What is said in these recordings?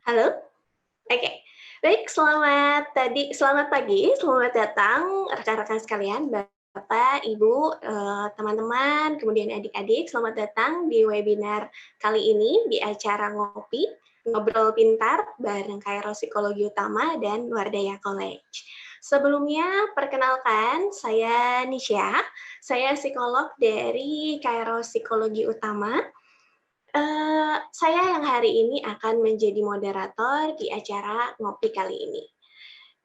Halo? Oke. Baik, selamat pagi, selamat datang rekan-rekan sekalian, Bapak, Ibu, teman-teman, kemudian adik-adik, selamat datang di webinar kali ini di acara Ngopi, Ngobrol Pintar bareng Kairo Psikologi Utama dan Wardaya College. Sebelumnya, perkenalkan, saya Nisha, saya psikolog dari Kairo Psikologi Utama. Saya yang hari ini akan menjadi moderator di acara Ngopi kali ini.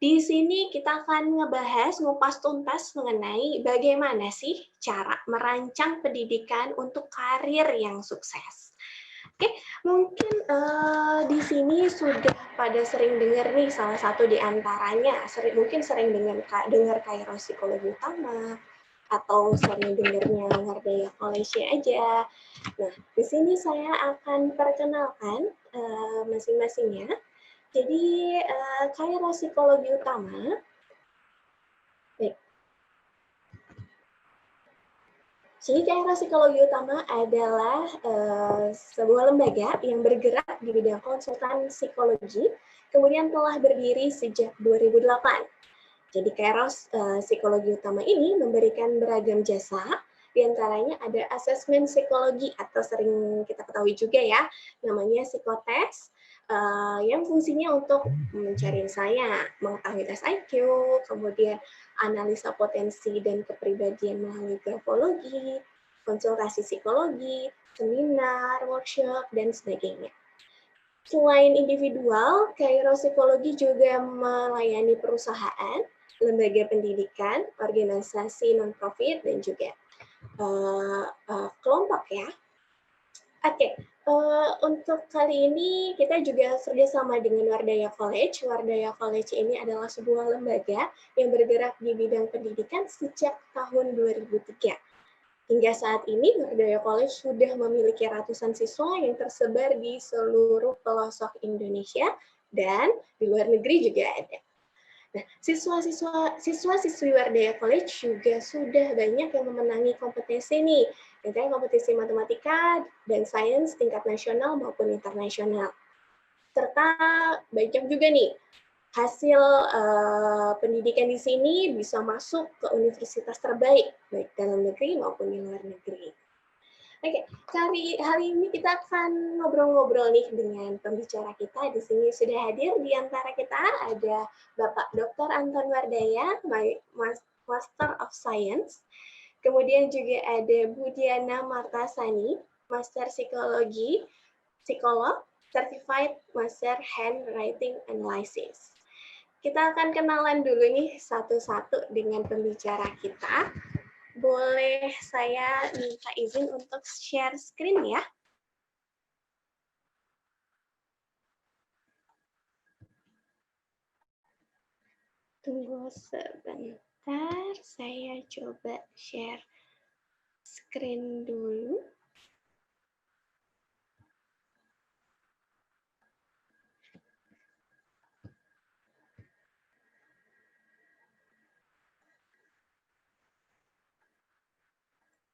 Di sini kita akan ngebahas, ngupas tuntas mengenai bagaimana sih cara merancang pendidikan untuk karir yang sukses. Oke, mungkin di sini sudah pada sering dengar nih salah satu di antaranya, mungkin sering dengar Kairo Psikologi Utama, atau sering dengarnya Wardaya College aja. Nah, di sini saya akan perkenalkan masing-masingnya. Jadi, Kairo Psikologi Utama, baik. Jadi, Kairo Psikologi Utama adalah sebuah lembaga yang bergerak di bidang konsultan psikologi, kemudian telah berdiri sejak 2008. Jadi Kairos Psikologi Utama ini memberikan beragam jasa, diantaranya ada asesmen psikologi atau sering kita ketahui juga ya, namanya psikotes, yang fungsinya untuk mencari saya, mengetahui tes IQ, kemudian analisa potensi dan kepribadian melalui grafologi, konsultasi psikologi, seminar, workshop, dan sebagainya. Selain individual, Kairo Psikologi juga melayani perusahaan, lembaga pendidikan, organisasi non-profit, dan juga kelompok ya. Oke, untuk kali ini kita juga kerjasama dengan Wardaya College. Wardaya College ini adalah sebuah lembaga yang bergerak di bidang pendidikan sejak tahun 2003. Hingga saat ini, Wardaya College sudah memiliki ratusan siswa yang tersebar di seluruh pelosok Indonesia dan di luar negeri juga ada. Nah, siswa-siswi Wardaya College juga sudah banyak yang memenangi kompetisi nih, misalnya kompetisi matematika dan sains tingkat nasional maupun internasional. Serta banyak juga nih hasil pendidikan di sini bisa masuk ke universitas terbaik, baik dalam negeri maupun di luar negeri. Oke, hari ini kita akan ngobrol-ngobrol nih dengan pembicara kita. Di sini sudah hadir di antara kita ada Bapak Dr. Anton Wardaya, Master of Science. Kemudian juga ada Bu Diana Martasani, Master Psikologi, Psikolog, Certified Master Handwriting Analysis. Kita akan kenalan dulu nih satu-satu dengan pembicara kita. Boleh saya minta izin untuk share screen ya? Tunggu sebentar, saya coba share screen dulu.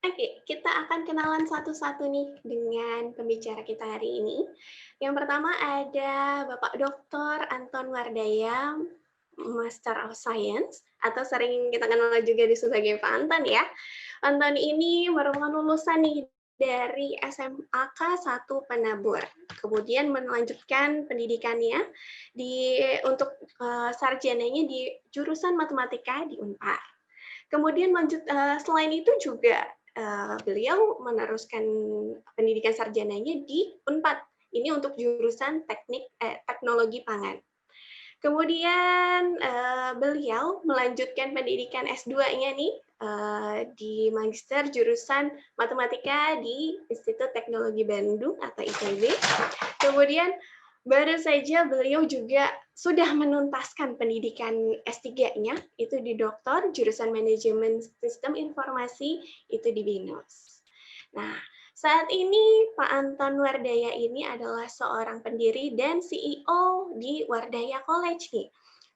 Oke, kita akan kenalan satu-satu nih dengan pembicara kita hari ini. Yang pertama ada Bapak Dr. Anton Wardaya, Master of Science, atau sering kita kenal juga sebagai Pak Anton ya. Anton ini merupakan lulusan nih dari SMAK 1 Penabur. Kemudian melanjutkan pendidikannya untuk sarjananya di jurusan matematika di Unpar. Kemudian selain itu juga beliau meneruskan pendidikan sarjananya di Unpad. Ini untuk jurusan teknologi pangan. Kemudian beliau melanjutkan pendidikan S2-nya nih di Magister jurusan Matematika di Institut Teknologi Bandung atau ITB. Kemudian baru saja beliau juga sudah menuntaskan pendidikan S3-nya, itu di doktor, jurusan Manajemen Sistem Informasi, itu di BINUS. Nah, saat ini Pak Anton Wardaya ini adalah seorang pendiri dan CEO di Wardaya College nih.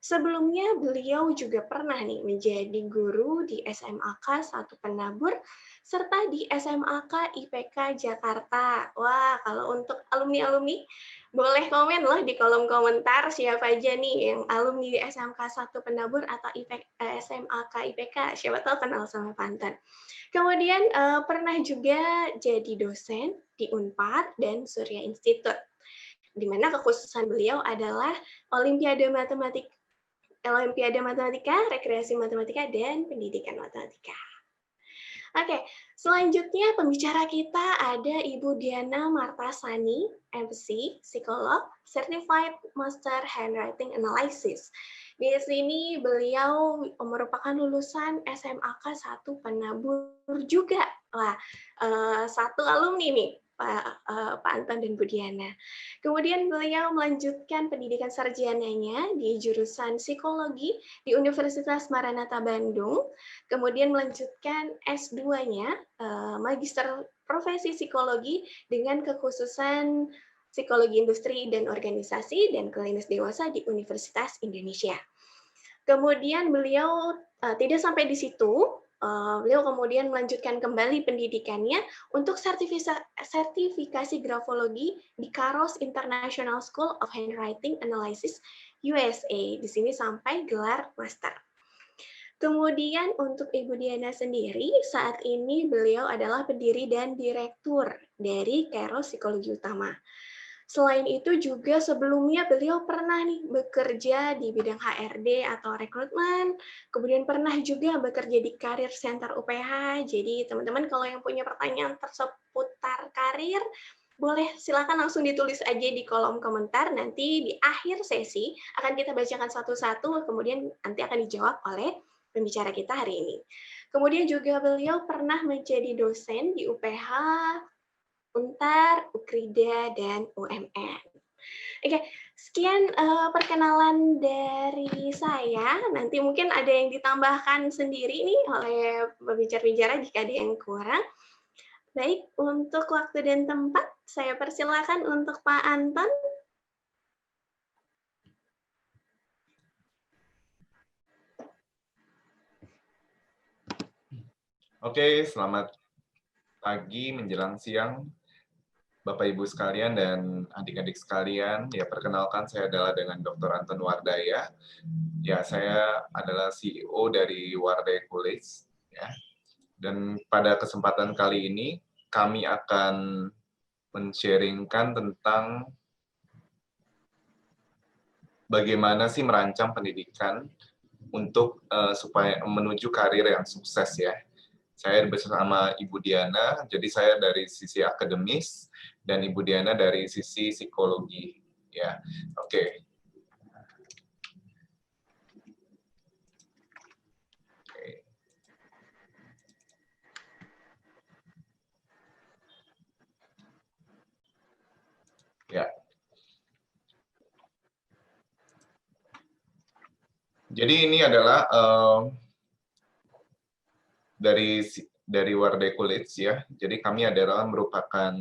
Sebelumnya beliau juga pernah nih menjadi guru di SMAK 1 Penabur serta di SMAK IPK Jakarta. Wah, kalau untuk alumni-alumni boleh komen loh di kolom komentar siapa aja nih yang alumni di SMK 1 Penabur atau SMAK IPK. Siapa tahu kenal sama Pantan. Kemudian pernah juga jadi dosen di Unpad dan Surya Institute, di mana kekhususan beliau adalah Olimpiade Matematika, Rekreasi Matematika, dan Pendidikan Matematika. Oke, selanjutnya pembicara kita ada Ibu Diana Martasani, MC, psikolog, Certified Master Handwriting Analysis. Di sini beliau merupakan lulusan SMAK 1 Penabur juga. Wah, satu alumni nih, Pak Anton dan Bu Diana. Kemudian beliau melanjutkan pendidikan sarjananya di jurusan psikologi di Universitas Maranatha Bandung, kemudian melanjutkan S2-nya, Magister Profesi Psikologi dengan kekhususan Psikologi Industri dan Organisasi dan Klinis Dewasa di Universitas Indonesia. Kemudian beliau tidak sampai di situ, beliau kemudian melanjutkan kembali pendidikannya untuk sertifikasi grafologi di Caros International School of Handwriting Analysis USA. Di sini sampai gelar master. Kemudian untuk Ibu Diana sendiri, saat ini beliau adalah pendiri dan direktur dari Caros Psikologi Utama. Selain itu juga sebelumnya beliau pernah nih bekerja di bidang HRD atau rekrutmen, kemudian pernah juga bekerja di Career Center UPH. Jadi teman-teman kalau yang punya pertanyaan seputar karir, boleh silakan langsung ditulis aja di kolom komentar. Nanti di akhir sesi akan kita bacakan satu-satu, kemudian nanti akan dijawab oleh pembicara kita hari ini. Kemudian juga beliau pernah menjadi dosen di UPH, Untar, Ukrida, dan UMN. Oke, sekian perkenalan dari saya. Nanti mungkin ada yang ditambahkan sendiri nih oleh pembicara-pembicara jika ada yang kurang. Baik, untuk waktu dan tempat, saya persilakan untuk Pak Anton. Oke, selamat pagi menjelang siang, Bapak Ibu sekalian dan adik-adik sekalian. Ya, perkenalkan saya adalah dengan Dr. Anton Wardaya. Ya, saya adalah CEO dari Wardaya College. Ya. Dan pada kesempatan kali ini kami akan men-sharingkan tentang bagaimana sih merancang pendidikan untuk supaya menuju karir yang sukses ya. Saya bersama Ibu Diana, jadi saya dari sisi akademis dan Ibu Diana dari sisi psikologi. Ya, oke. Ya. Jadi ini adalah dari Wardaya College ya. Jadi kami adalah merupakan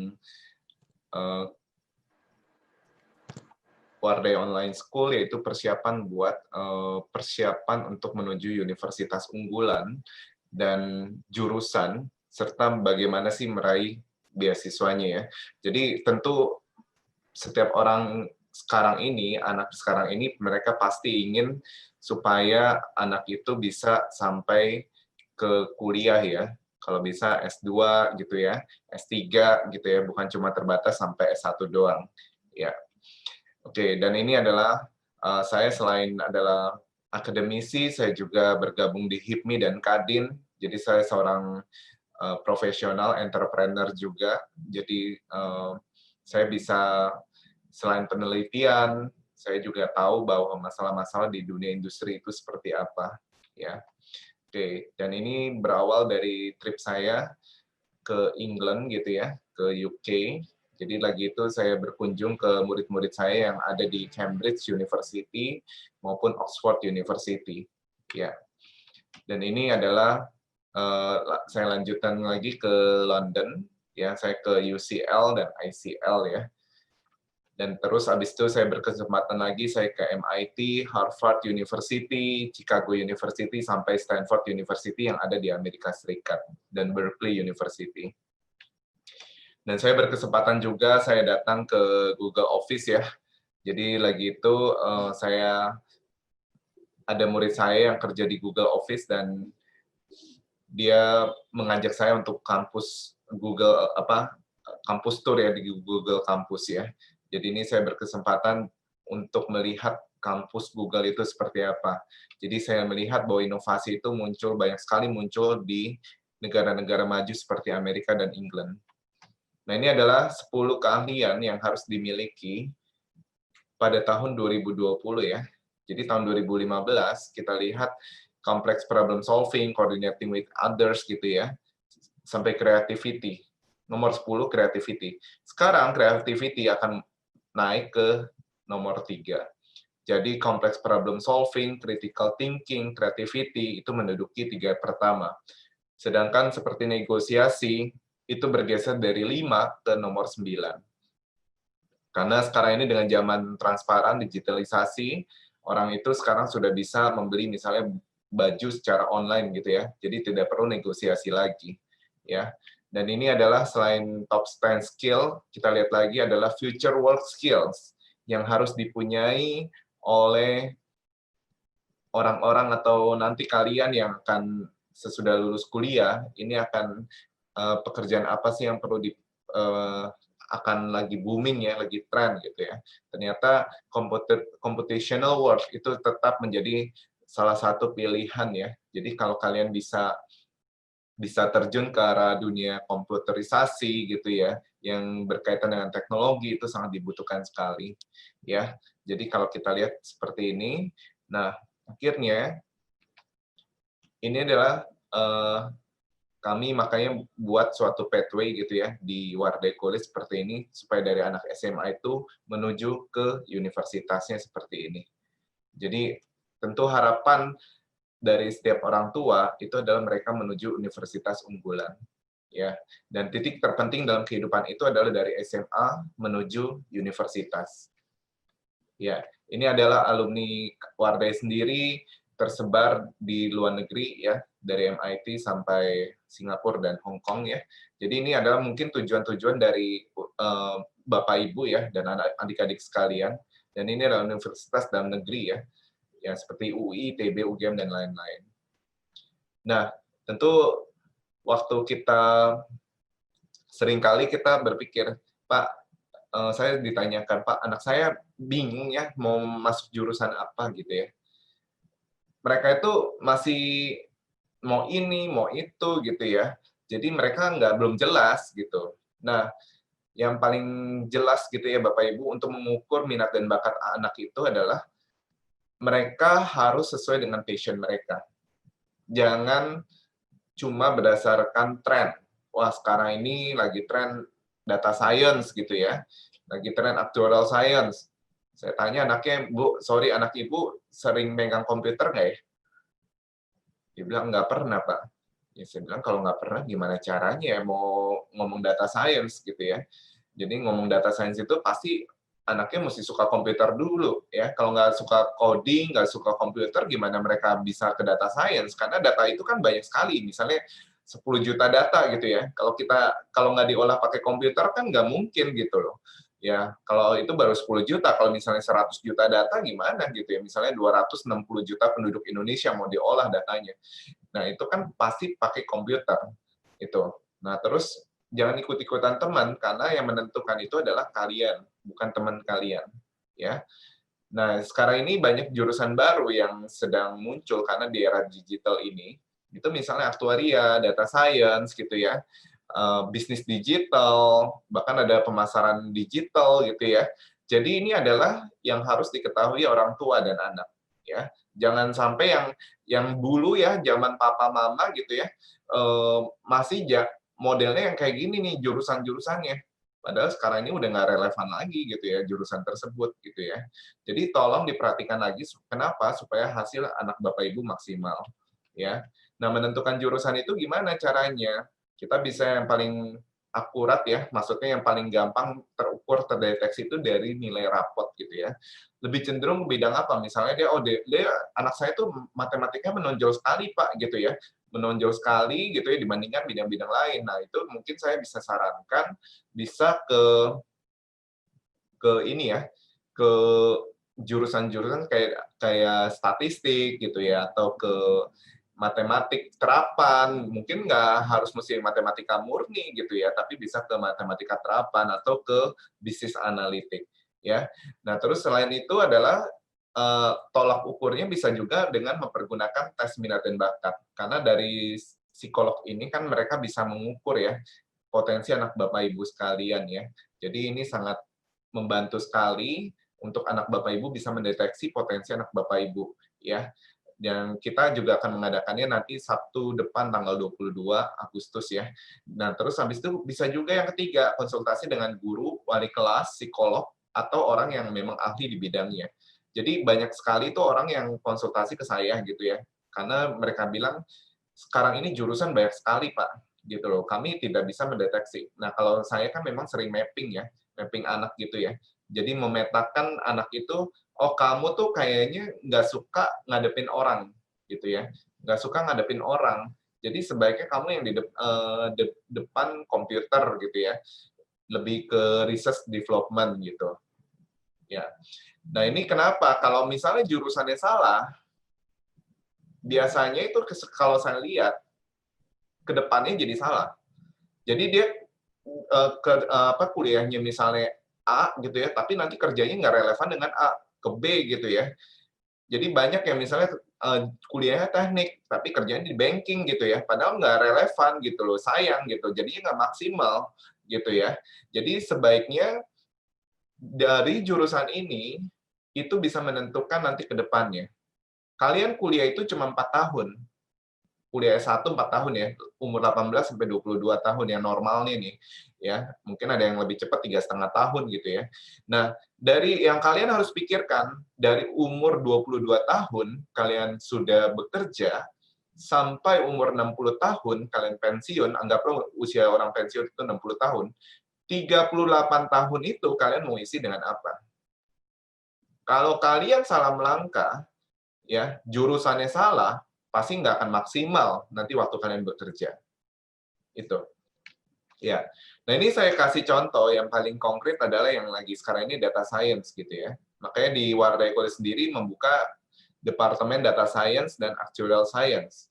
Wardaya Online School, yaitu persiapan buat persiapan untuk menuju universitas unggulan dan jurusan serta bagaimana sih meraih beasiswanya ya. Jadi tentu setiap orang sekarang ini, anak sekarang ini mereka pasti ingin supaya anak itu bisa sampai ke kuliah ya. Kalau bisa S2 gitu ya, S3 gitu ya, bukan cuma terbatas sampai S1 doang. Ya. Oke, dan ini adalah saya selain adalah akademisi, saya juga bergabung di HIPMI dan Kadin. Jadi saya seorang profesional entrepreneur juga. Jadi saya bisa selain penelitian, saya juga tahu bahwa masalah-masalah di dunia industri itu seperti apa. Ya, oke. Dan ini berawal dari trip saya ke England gitu ya, ke UK. Jadi lagi itu saya berkunjung ke murid-murid saya yang ada di Cambridge University maupun Oxford University. Ya. Dan ini adalah saya lanjutkan lagi ke London, ya saya ke UCL dan ICL ya. Dan terus habis itu saya berkesempatan lagi saya ke MIT, Harvard University, Chicago University, sampai Stanford University yang ada di Amerika Serikat, dan Berkeley University. Dan saya berkesempatan juga saya datang ke Google Office ya. Jadi lagi itu saya ada murid saya yang kerja di Google Office dan dia mengajak saya untuk kampus Google kampus tour ya di Google Campus ya. Jadi ini saya berkesempatan untuk melihat kampus Google itu seperti apa. Jadi saya melihat bahwa inovasi itu banyak sekali muncul di negara-negara maju seperti Amerika dan England. Nah, ini adalah 10 keahlian yang harus dimiliki pada tahun 2020 ya. Jadi tahun 2015 kita lihat complex problem solving, coordinating with others gitu ya, sampai creativity. Nomor 10 creativity. Sekarang creativity akan naik ke nomor 3. Jadi complex problem solving, critical thinking, creativity itu menduduki 3 pertama. Sedangkan seperti negosiasi itu bergeser dari 5 ke nomor 9. Karena sekarang ini dengan zaman transparan, digitalisasi, orang itu sekarang sudah bisa membeli misalnya baju secara online gitu ya. Jadi tidak perlu negosiasi lagi ya. Dan ini adalah selain top 10 skill, kita lihat lagi adalah future work skills yang harus dipunyai oleh orang-orang atau nanti kalian yang akan sesudah lulus kuliah, ini akan pekerjaan apa sih yang perlu akan lagi booming ya, lagi tren gitu ya. Ternyata computational work itu tetap menjadi salah satu pilihan ya. Jadi kalau kalian bisa terjun ke arah dunia komputerisasi gitu ya, yang berkaitan dengan teknologi itu sangat dibutuhkan sekali ya. Jadi kalau kita lihat seperti ini, nah akhirnya ini adalah kami makanya buat suatu pathway gitu ya di Wardah College seperti ini supaya dari anak SMA itu menuju ke universitasnya seperti ini. Jadi tentu harapan dari setiap orang tua itu adalah mereka menuju universitas unggulan ya. Dan titik terpenting dalam kehidupan itu adalah dari SMA menuju universitas. Ya, ini adalah alumni Wardah sendiri tersebar di luar negeri ya, dari MIT sampai Singapura dan Hong Kong ya. Jadi ini adalah mungkin tujuan-tujuan dari Bapak Ibu ya dan adik-adik sekalian. Dan ini adalah universitas dalam negeri ya, yang seperti UI, ITB, UGM dan lain-lain. Nah, tentu waktu kita seringkali kita berpikir, Pak, saya ditanyakan, Pak, anak saya bingung ya mau masuk jurusan apa gitu ya. Mereka itu masih mau ini, mau itu gitu ya. Jadi mereka belum jelas gitu. Nah, yang paling jelas gitu ya Bapak Ibu untuk mengukur minat dan bakat anak itu adalah mereka harus sesuai dengan passion mereka. Jangan cuma berdasarkan tren. Wah, sekarang ini lagi tren data science gitu ya. Lagi tren actuarial science. Saya tanya anaknya, Bu, sorry anak Ibu sering megang komputer nggak ya? Dia bilang, nggak pernah, Pak. Ya, saya bilang, kalau nggak pernah, gimana caranya ya mau ngomong data science gitu ya. Jadi ngomong data science itu pasti anaknya mesti suka komputer dulu ya. Kalau nggak suka coding, nggak suka komputer, gimana mereka bisa ke data science? Karena data itu kan banyak sekali. Misalnya 10 juta data gitu ya. Kalau nggak diolah pakai komputer kan nggak mungkin gitu loh. Ya, kalau itu baru 10 juta, kalau misalnya 100 juta data gimana gitu ya. Misalnya 260 juta penduduk Indonesia mau diolah datanya. Nah, itu kan pasti pakai komputer itu. Nah, terus jangan ikut-ikutan teman karena yang menentukan itu adalah kalian, bukan teman kalian, ya. Nah, sekarang ini banyak jurusan baru yang sedang muncul karena di era digital ini. Itu misalnya aktuaria, data science gitu ya. Bisnis digital, bahkan ada pemasaran digital gitu ya. Jadi ini adalah yang harus diketahui orang tua dan anak ya. Jangan sampai yang dulu ya zaman papa mama gitu ya masih modelnya yang kayak gini nih jurusan-jurusannya. Padahal sekarang ini udah nggak relevan lagi gitu ya jurusan tersebut gitu ya. Jadi tolong diperhatikan lagi kenapa supaya hasil anak Bapak Ibu maksimal ya. Nah, menentukan jurusan itu gimana caranya? Kita bisa yang paling akurat ya, maksudnya yang paling gampang terukur, terdeteksi itu dari nilai rapot gitu ya. Lebih cenderung bidang apa, misalnya dia anak saya tuh matematikanya menonjol sekali Pak, gitu ya. Menonjol sekali gitu ya dibandingkan bidang-bidang lain. Nah, itu mungkin saya bisa sarankan bisa ke ini ya, ke jurusan-jurusan kayak kayak statistik gitu ya, atau ke matematik terapan, mungkin nggak harus mesti matematika murni gitu ya, tapi bisa ke matematika terapan atau ke bisnis analitik ya. Nah, terus selain itu adalah tolak ukurnya bisa juga dengan mempergunakan tes minat dan bakat. Karena dari psikolog ini kan mereka bisa mengukur ya potensi anak Bapak Ibu sekalian ya. Jadi ini sangat membantu sekali untuk anak Bapak Ibu bisa mendeteksi potensi anak Bapak Ibu ya. Dan kita juga akan mengadakannya nanti Sabtu depan tanggal 22 Agustus ya. Nah, terus habis itu bisa juga yang ketiga, konsultasi dengan guru, wali kelas, psikolog, atau orang yang memang ahli di bidangnya. Jadi banyak sekali itu orang yang konsultasi ke saya gitu ya. Karena mereka bilang, sekarang ini jurusan banyak sekali Pak, gitu loh. Kami tidak bisa mendeteksi. Nah, kalau saya kan memang sering mapping ya, mapping anak gitu ya. Jadi memetakan anak itu, oh kamu tuh kayaknya nggak suka ngadepin orang, gitu ya. Nggak suka ngadepin orang. Jadi sebaiknya kamu yang di depan komputer gitu ya. Lebih ke research development gitu. Ya. Nah ini kenapa? Kalau misalnya jurusannya salah, biasanya itu kalau saya lihat, ke depannya jadi salah. Jadi dia kuliahnya misalnya A gitu ya, tapi nanti kerjanya nggak relevan dengan A, ke B gitu ya. Jadi banyak yang misalnya kuliahnya teknik, tapi kerjanya di banking gitu ya, padahal nggak relevan gitu loh, sayang gitu, jadinya nggak maksimal gitu ya. Jadi sebaiknya dari jurusan ini, itu bisa menentukan nanti ke depannya. Kalian kuliah itu cuma 4 tahun, kuliah S1 4 tahun ya, umur 18 sampai 22 tahun yang normalnya nih, ya. Mungkin ada yang lebih cepat 3,5 tahun gitu ya. Nah, dari yang kalian harus pikirkan, dari umur 22 tahun kalian sudah bekerja, sampai umur 60 tahun kalian pensiun, anggaplah usia orang pensiun itu 60 tahun, 38 tahun itu kalian mau isi dengan apa? Kalau kalian salah melangkah, ya jurusannya salah, pasti nggak akan maksimal nanti waktu kalian bekerja. Itu. Ya. Nah, ini saya kasih contoh yang paling konkret adalah yang lagi sekarang ini data science gitu ya. Makanya di Wardah College sendiri membuka Departemen Data Science dan Actuarial Science.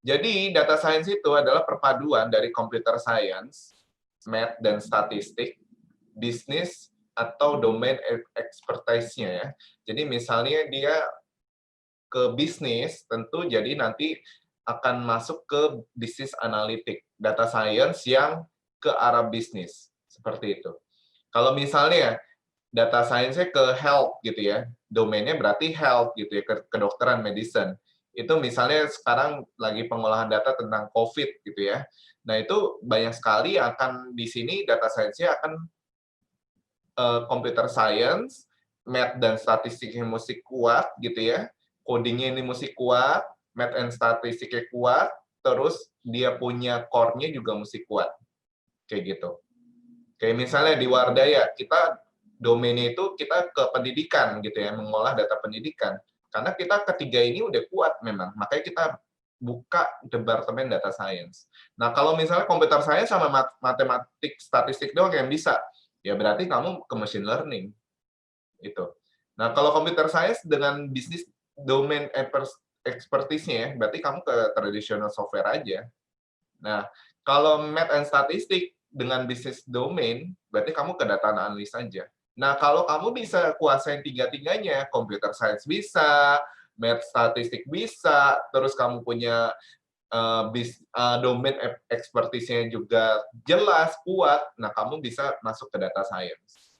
Jadi, data science itu adalah perpaduan dari computer science, math dan statistik, bisnis atau domain expertise-nya ya. Jadi misalnya dia ke bisnis, tentu jadi nanti akan masuk ke bisnis analitik, data science yang ke arah bisnis, seperti itu. Kalau misalnya data science-nya ke health gitu ya, domainnya berarti health gitu ya, kedokteran medicine. Itu misalnya sekarang lagi pengolahan data tentang COVID gitu ya. Nah, itu banyak sekali akan di sini data science-nya akan computer science, math dan statistiknya mesti kuat gitu ya, codingnya ini mesti kuat, math and statistiknya kuat, terus dia punya core-nya juga mesti kuat, kayak gitu. Kayak misalnya di Wardaya, kita domainnya itu kita ke pendidikan gitu ya, mengolah data pendidikan. Karena kita ketiga ini udah kuat memang, makanya kita buka departemen data science. Nah, kalau misalnya computer science sama matematik statistik doang yang bisa, ya berarti kamu ke machine learning itu. Nah, kalau computer science dengan bisnis domain expertise-nya ya, berarti kamu ke traditional software aja. Nah, kalau math and statistik dengan bisnis domain, berarti kamu ke data analis saja. Nah, kalau kamu bisa kuasain tiga-tiganya, computer science bisa, math statistik bisa, terus kamu punya domain expertise-nya juga jelas, kuat, nah kamu bisa masuk ke data science.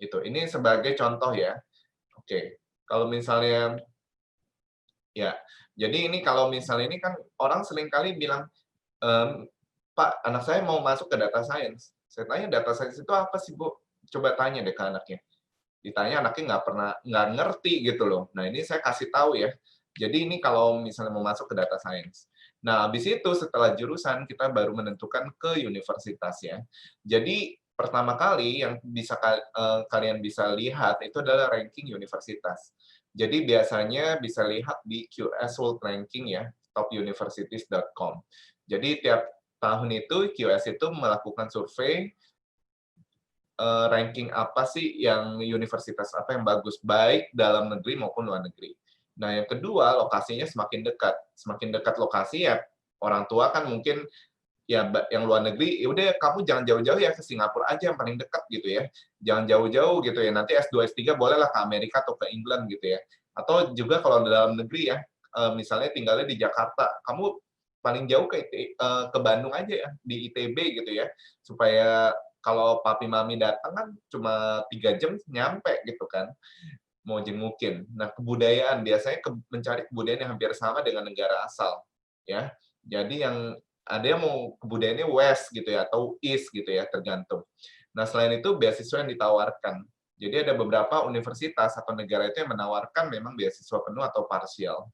Itu. Ini sebagai contoh ya. Oke. Kalau misalnya ya, jadi ini kalau misalnya ini kan orang seringkali bilang, Pak, anak saya mau masuk ke data science. Saya tanya, data science itu apa sih, Bu? Coba tanya deh ke anaknya. Ditanya anaknya nggak ngerti gitu loh. Nah, ini saya kasih tahu ya. Jadi ini kalau misalnya mau masuk ke data science. Nah, habis itu setelah jurusan kita baru menentukan ke universitas ya. Jadi pertama kali yang bisa kalian bisa lihat itu adalah ranking universitas. Jadi biasanya bisa lihat di QS World Ranking ya, topuniversities.com. Jadi tiap tahun itu QS itu melakukan survei ranking apa sih yang universitas apa yang bagus, baik dalam negeri maupun luar negeri. Nah, yang kedua, lokasinya semakin dekat. Semakin dekat lokasi ya, orang tua kan mungkin ya yang luar negeri, ya udah kamu jangan jauh-jauh ya ke Singapura aja yang paling dekat gitu ya. Jangan jauh-jauh gitu ya. Nanti S2, S3 bolehlah ke Amerika atau ke England gitu ya. Atau juga kalau di dalam negeri ya, misalnya tinggalnya di Jakarta, kamu paling jauh ke Bandung aja ya, di ITB gitu ya. Supaya kalau papi mami datang kan cuma 3 jam nyampe gitu kan, mau jengukin. Nah, kebudayaan biasanya mencari kebudayaan yang hampir sama dengan negara asal, ya. Jadi yang ada yang mau kebudayaannya West gitu ya atau East gitu ya, tergantung. Nah, selain itu beasiswa yang ditawarkan. Jadi ada beberapa universitas atau negara itu yang menawarkan memang beasiswa penuh atau parsial.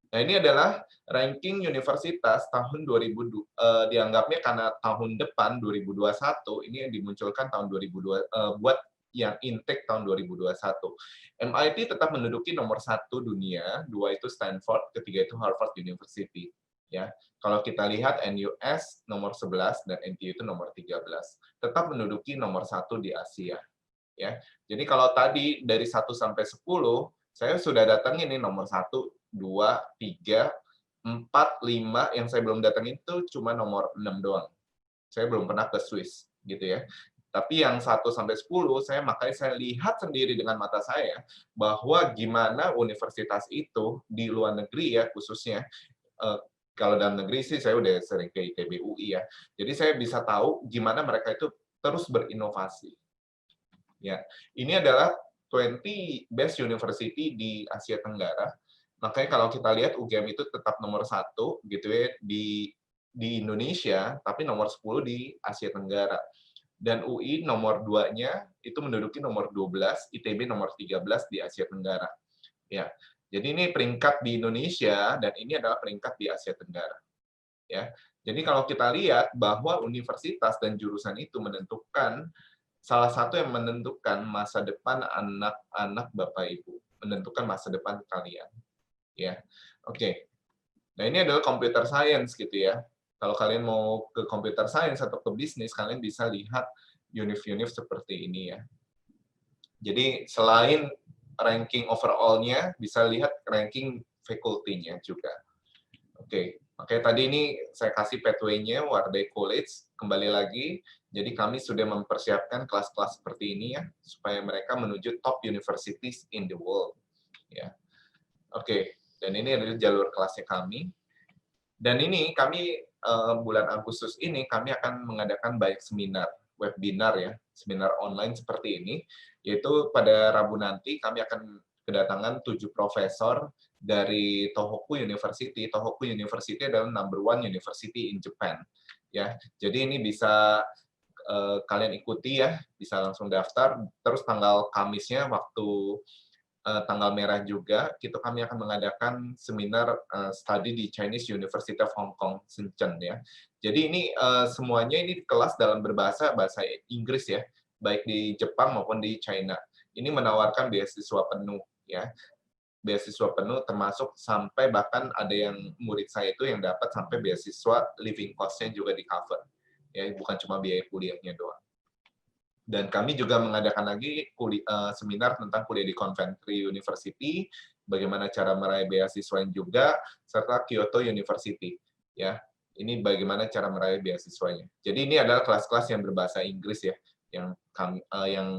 Nah, ini adalah ranking universitas tahun 2000, dianggapnya karena tahun depan 2021 ini yang dimunculkan tahun 2002 buat yang intake tahun 2021. MIT tetap menduduki nomor 1 dunia, 2 itu Stanford, ketiga itu Harvard University. Ya, kalau kita lihat NUS nomor 11 dan NTU itu nomor 13, tetap menduduki nomor 1 di Asia. Ya, jadi kalau tadi dari 1 sampai 10, saya sudah datangin nih nomor 1, 2, 3, 4, 5, yang saya belum datangin itu cuma nomor 6 doang. Saya belum pernah ke Swiss, gitu ya. Tapi yang 1 sampai 10, makanya saya lihat sendiri dengan mata saya, bahwa gimana universitas itu di luar negeri ya, khususnya, eh, kalau dalam negeri sih saya udah sering ke ITB UI ya. Jadi saya bisa tahu gimana mereka itu terus berinovasi. Ya, ini adalah 20 best university di Asia Tenggara. Makanya kalau kita lihat UGM itu tetap nomor 1 gitu ya di Indonesia, tapi nomor 10 di Asia Tenggara. Dan UI nomor 2-nya itu menduduki nomor 12, ITB nomor 13 di Asia Tenggara. Ya. Jadi ini peringkat di Indonesia dan ini adalah peringkat di Asia Tenggara. Ya. Jadi kalau kita lihat bahwa universitas dan jurusan itu menentukan salah satu yang menentukan masa depan anak-anak Bapak Ibu, menentukan masa depan kalian, ya. Oke. Nah, ini adalah computer science gitu ya. Kalau kalian mau ke computer science atau ke bisnis, kalian bisa lihat univ-univ seperti ini ya. Jadi selain ranking overall-nya, bisa lihat ranking faculty-nya juga. Oke, makanya tadi ini saya kasih pathway-nya Warday College, kembali lagi. Jadi kami sudah mempersiapkan kelas-kelas seperti ini ya, supaya mereka menuju top universities in the world. Ya. Oke, dan ini adalah jalur kelasnya kami. Dan ini kami bulan Agustus ini kami akan mengadakan banyak seminar, webinar ya, seminar online seperti ini, yaitu pada Rabu nanti kami akan kedatangan 7 profesor dari Tohoku University. Tohoku University adalah number one university in Japan. Ya, jadi ini bisa kalian ikuti ya, bisa langsung daftar. Terus tanggal Kamisnya waktu tanggal merah juga, kami akan mengadakan seminar studi di Chinese University of Hong Kong, Shenzhen ya. Jadi ini semuanya ini kelas dalam bahasa Inggris ya, baik di Jepang maupun di China. Ini menawarkan beasiswa penuh ya, beasiswa penuh termasuk sampai bahkan ada yang murid saya itu yang dapat sampai beasiswa living cost-nya juga di cover ya, bukan cuma biaya kuliahnya doang. Dan kami juga mengadakan lagi seminar tentang kuliah di Coventry University, bagaimana cara meraih beasiswa juga, serta Kyoto University. Ya, ini bagaimana cara meraih beasiswanya. Jadi ini adalah kelas-kelas yang berbahasa Inggris ya, yang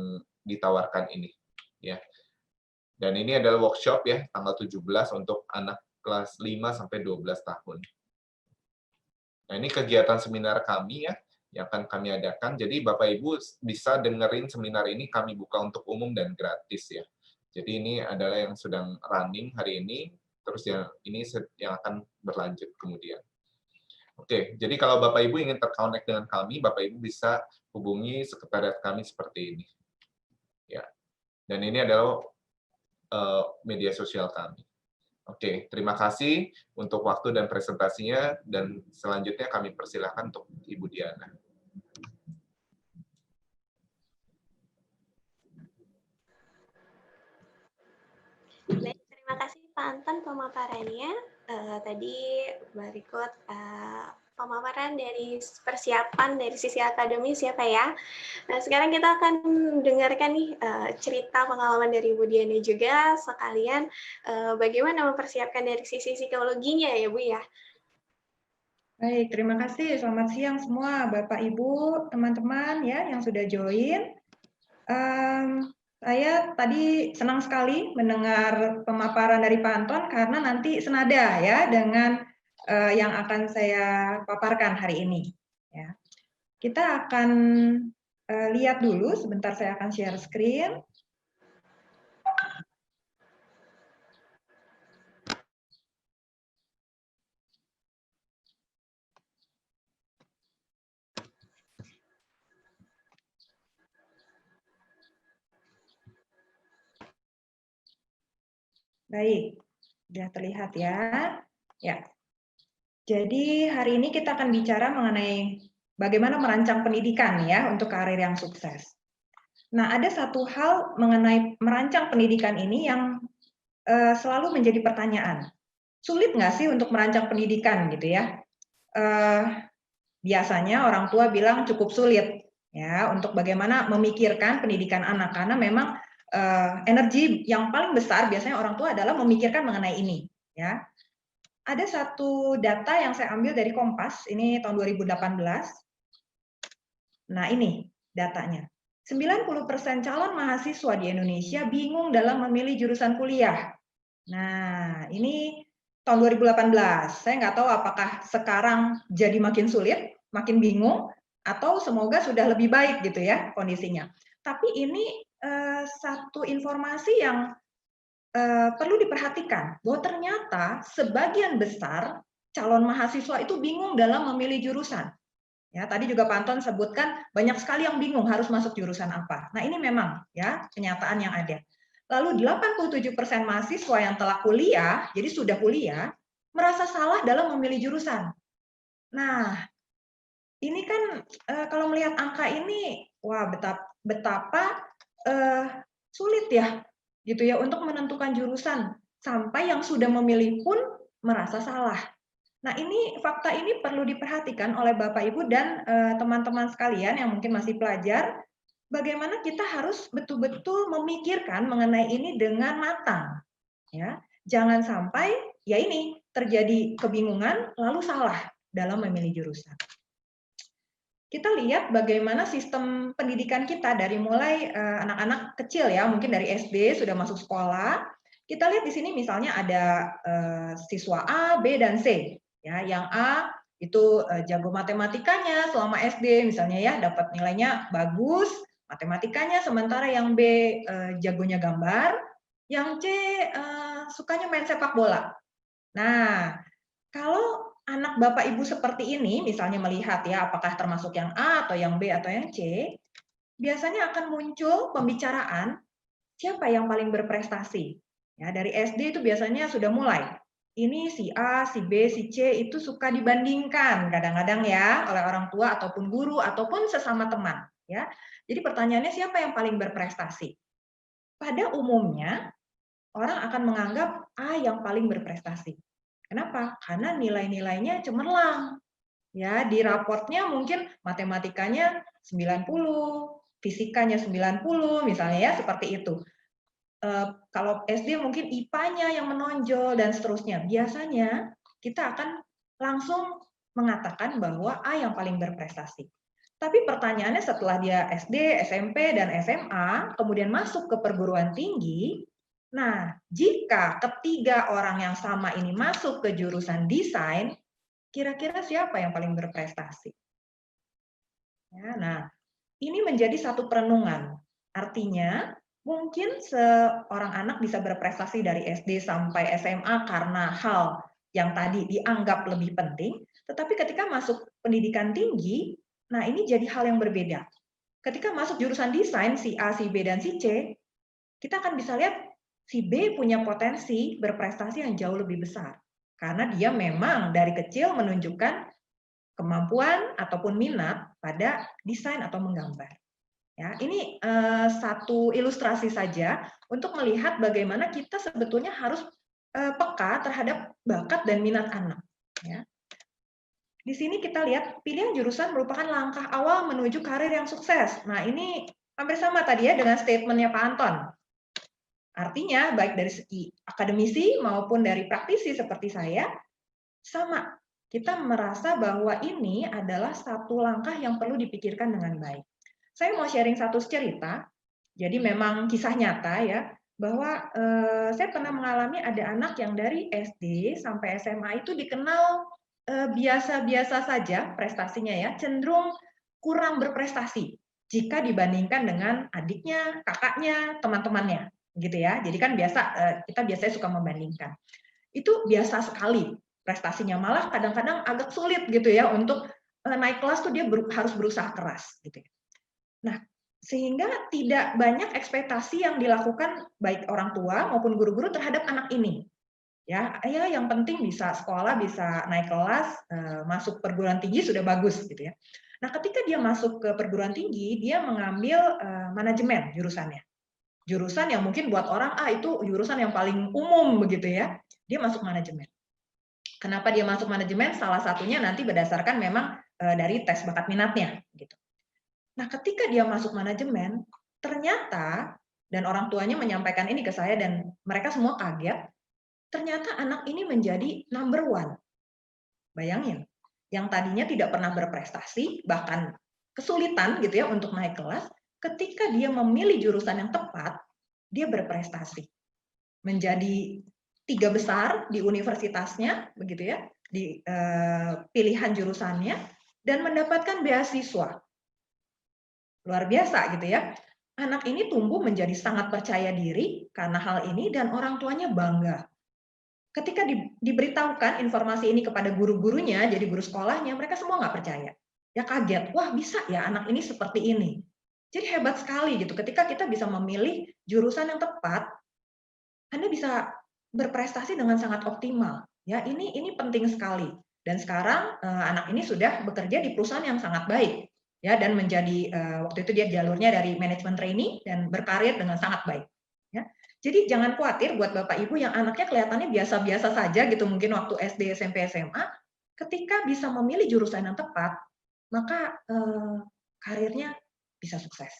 ditawarkan ini. Ya. Dan ini adalah workshop ya, tanggal 17 untuk anak kelas 5 sampai 12 tahun. Nah, ini kegiatan seminar kami ya, yang akan kami adakan. Jadi Bapak Ibu bisa dengerin seminar ini kami buka untuk umum dan gratis ya. Jadi ini adalah yang sedang running hari ini, terus yang ini yang akan berlanjut kemudian. Oke, jadi kalau Bapak Ibu ingin terkonek dengan kami, Bapak Ibu bisa hubungi sekretariat kami seperti ini. Ya. Dan ini adalah media sosial kami. Oke, terima kasih untuk waktu dan presentasinya, dan selanjutnya kami persilahkan untuk Ibu Diana. Baik, terima kasih Pak Anton pemaparannya. Tadi berikut pemaparan dari persiapan dari sisi akademis ya Pak ya. Nah sekarang kita akan dengarkan nih cerita pengalaman dari Bu Diana juga, sekalian bagaimana mempersiapkan dari sisi psikologinya ya Bu ya. Baik, terima kasih. Selamat siang semua Bapak Ibu, teman-teman ya yang sudah join. Saya tadi senang sekali mendengar pemaparan dari Pak Anton karena nanti senada ya dengan yang akan saya paparkan hari ini. Ya. Kita akan lihat dulu, sebentar saya akan share screen. Baik, sudah terlihat ya. Ya. Jadi hari ini kita akan bicara mengenai bagaimana merancang pendidikan ya untuk karir yang sukses. Nah, ada satu hal mengenai merancang pendidikan ini yang selalu menjadi pertanyaan. Sulit nggak sih untuk merancang pendidikan gitu ya? Biasanya orang tua bilang cukup sulit ya untuk bagaimana memikirkan pendidikan anak karena memang energi yang paling besar biasanya orang tua adalah memikirkan mengenai ini ya. Ada satu data yang saya ambil dari Kompas, ini tahun 2018. Nah, ini datanya. 90% calon mahasiswa di Indonesia bingung dalam memilih jurusan kuliah. Nah, ini tahun 2018. Saya nggak tahu apakah sekarang jadi makin sulit, makin bingung, atau semoga sudah lebih baik gitu ya kondisinya. Tapi ini satu informasi yang perlu diperhatikan bahwa ternyata sebagian besar calon mahasiswa itu bingung dalam memilih jurusan. Ya, tadi juga Pak Anton sebutkan banyak sekali yang bingung harus masuk jurusan apa. Nah, ini memang ya kenyataan yang ada. Lalu 87% mahasiswa yang telah kuliah, jadi sudah kuliah, merasa salah dalam memilih jurusan. Nah, ini kan kalau melihat angka ini, wah betapa sulit ya gitu ya untuk menentukan jurusan sampai yang sudah memilih pun merasa salah. Nah, ini fakta ini perlu diperhatikan oleh Bapak Ibu dan teman-teman sekalian yang mungkin masih pelajar, bagaimana kita harus betul-betul memikirkan mengenai ini dengan matang. Ya, jangan sampai ya ini terjadi kebingungan lalu salah dalam memilih jurusan. Kita lihat bagaimana sistem pendidikan kita dari mulai anak-anak kecil ya, mungkin dari SD sudah masuk sekolah. Kita lihat di sini misalnya ada siswa A, B, dan C. Ya, yang A itu jago matematikanya selama SD misalnya ya, dapat nilainya bagus matematikanya, sementara yang B jagonya gambar, yang C sukanya main sepak bola. Nah, kalau anak Bapak Ibu seperti ini, misalnya melihat ya apakah termasuk yang A atau yang B atau yang C, biasanya akan muncul pembicaraan siapa yang paling berprestasi. Ya, dari SD itu biasanya sudah mulai. Ini si A, si B, si C itu suka dibandingkan kadang-kadang ya oleh orang tua ataupun guru ataupun sesama teman. Ya, jadi pertanyaannya siapa yang paling berprestasi? Pada umumnya orang akan menganggap A yang paling berprestasi. Kenapa? Karena nilai-nilainya cemerlang. Ya, di raportnya mungkin matematikanya 90, fisikanya 90 misalnya ya, seperti itu. Kalau SD mungkin IPA-nya yang menonjol dan seterusnya. Biasanya kita akan langsung mengatakan bahwa A yang paling berprestasi. Tapi pertanyaannya setelah dia SD, SMP, dan SMA, kemudian masuk ke perguruan tinggi, nah jika ketiga orang yang sama ini masuk ke jurusan desain, kira-kira siapa yang paling berprestasi? Ya, nah, ini menjadi satu perenungan. Artinya, mungkin seorang anak bisa berprestasi dari SD sampai SMA karena hal yang tadi dianggap lebih penting, tetapi ketika masuk pendidikan tinggi, nah ini jadi hal yang berbeda. Ketika masuk jurusan desain, si A, si B, dan si C, kita akan bisa lihat si B punya potensi berprestasi yang jauh lebih besar. Karena dia memang dari kecil menunjukkan kemampuan ataupun minat pada desain atau menggambar. Ya, ini satu ilustrasi saja untuk melihat bagaimana kita sebetulnya harus peka terhadap bakat dan minat anak. Ya. Di sini kita lihat pilihan jurusan merupakan langkah awal menuju karir yang sukses. Nah, ini hampir sama tadi ya dengan statementnya Pak Anton. Artinya, baik dari segi akademisi maupun dari praktisi seperti saya, sama. Kita merasa bahwa ini adalah satu langkah yang perlu dipikirkan dengan baik. Saya mau sharing satu cerita, jadi memang kisah nyata ya, bahwa saya pernah mengalami ada anak yang dari SD sampai SMA itu dikenal biasa-biasa saja prestasinya ya, cenderung kurang berprestasi jika dibandingkan dengan adiknya, kakaknya, teman-temannya, gitu ya. Jadi kan kita biasanya suka membandingkan. Itu biasa sekali prestasinya, malah kadang-kadang agak sulit gitu ya untuk naik kelas tuh dia harus berusaha keras gitu. Nah, sehingga tidak banyak ekspektasi yang dilakukan baik orang tua maupun guru-guru terhadap anak ini. Ya, yang penting bisa sekolah, bisa naik kelas, masuk perguruan tinggi sudah bagus gitu ya. Nah, ketika dia masuk ke perguruan tinggi, dia mengambil manajemen jurusannya. Jurusan yang mungkin buat orang itu jurusan yang paling umum begitu ya. Dia masuk manajemen. Kenapa dia masuk manajemen? Salah satunya nanti berdasarkan memang dari tes bakat minatnya gitu. Nah, ketika dia masuk manajemen, ternyata dan orang tuanya menyampaikan ini ke saya dan mereka semua kaget, ternyata anak ini menjadi number one. Bayangin, yang tadinya tidak pernah berprestasi, bahkan kesulitan gitu ya untuk naik kelas, ketika dia memilih jurusan yang tepat, dia berprestasi. Menjadi 3 besar di universitasnya, begitu ya, di pilihan jurusannya, dan mendapatkan beasiswa. Luar biasa gitu ya. Anak ini tumbuh menjadi sangat percaya diri karena hal ini dan orang tuanya bangga. Ketika diberitahukan informasi ini kepada guru-gurunya, jadi guru sekolahnya, mereka semua nggak percaya. Ya kaget, wah bisa ya anak ini seperti ini. Jadi hebat sekali gitu, ketika kita bisa memilih jurusan yang tepat, Anda bisa berprestasi dengan sangat optimal. Ya, ini penting sekali. Dan sekarang anak ini sudah bekerja di perusahaan yang sangat baik, ya, dan menjadi waktu itu dia jalurnya dari manajemen trainee dan berkarir dengan sangat baik. Ya. Jadi jangan khawatir buat Bapak Ibu yang anaknya kelihatannya biasa-biasa saja gitu mungkin waktu SD, SMP, SMA, ketika bisa memilih jurusan yang tepat, maka karirnya bisa sukses.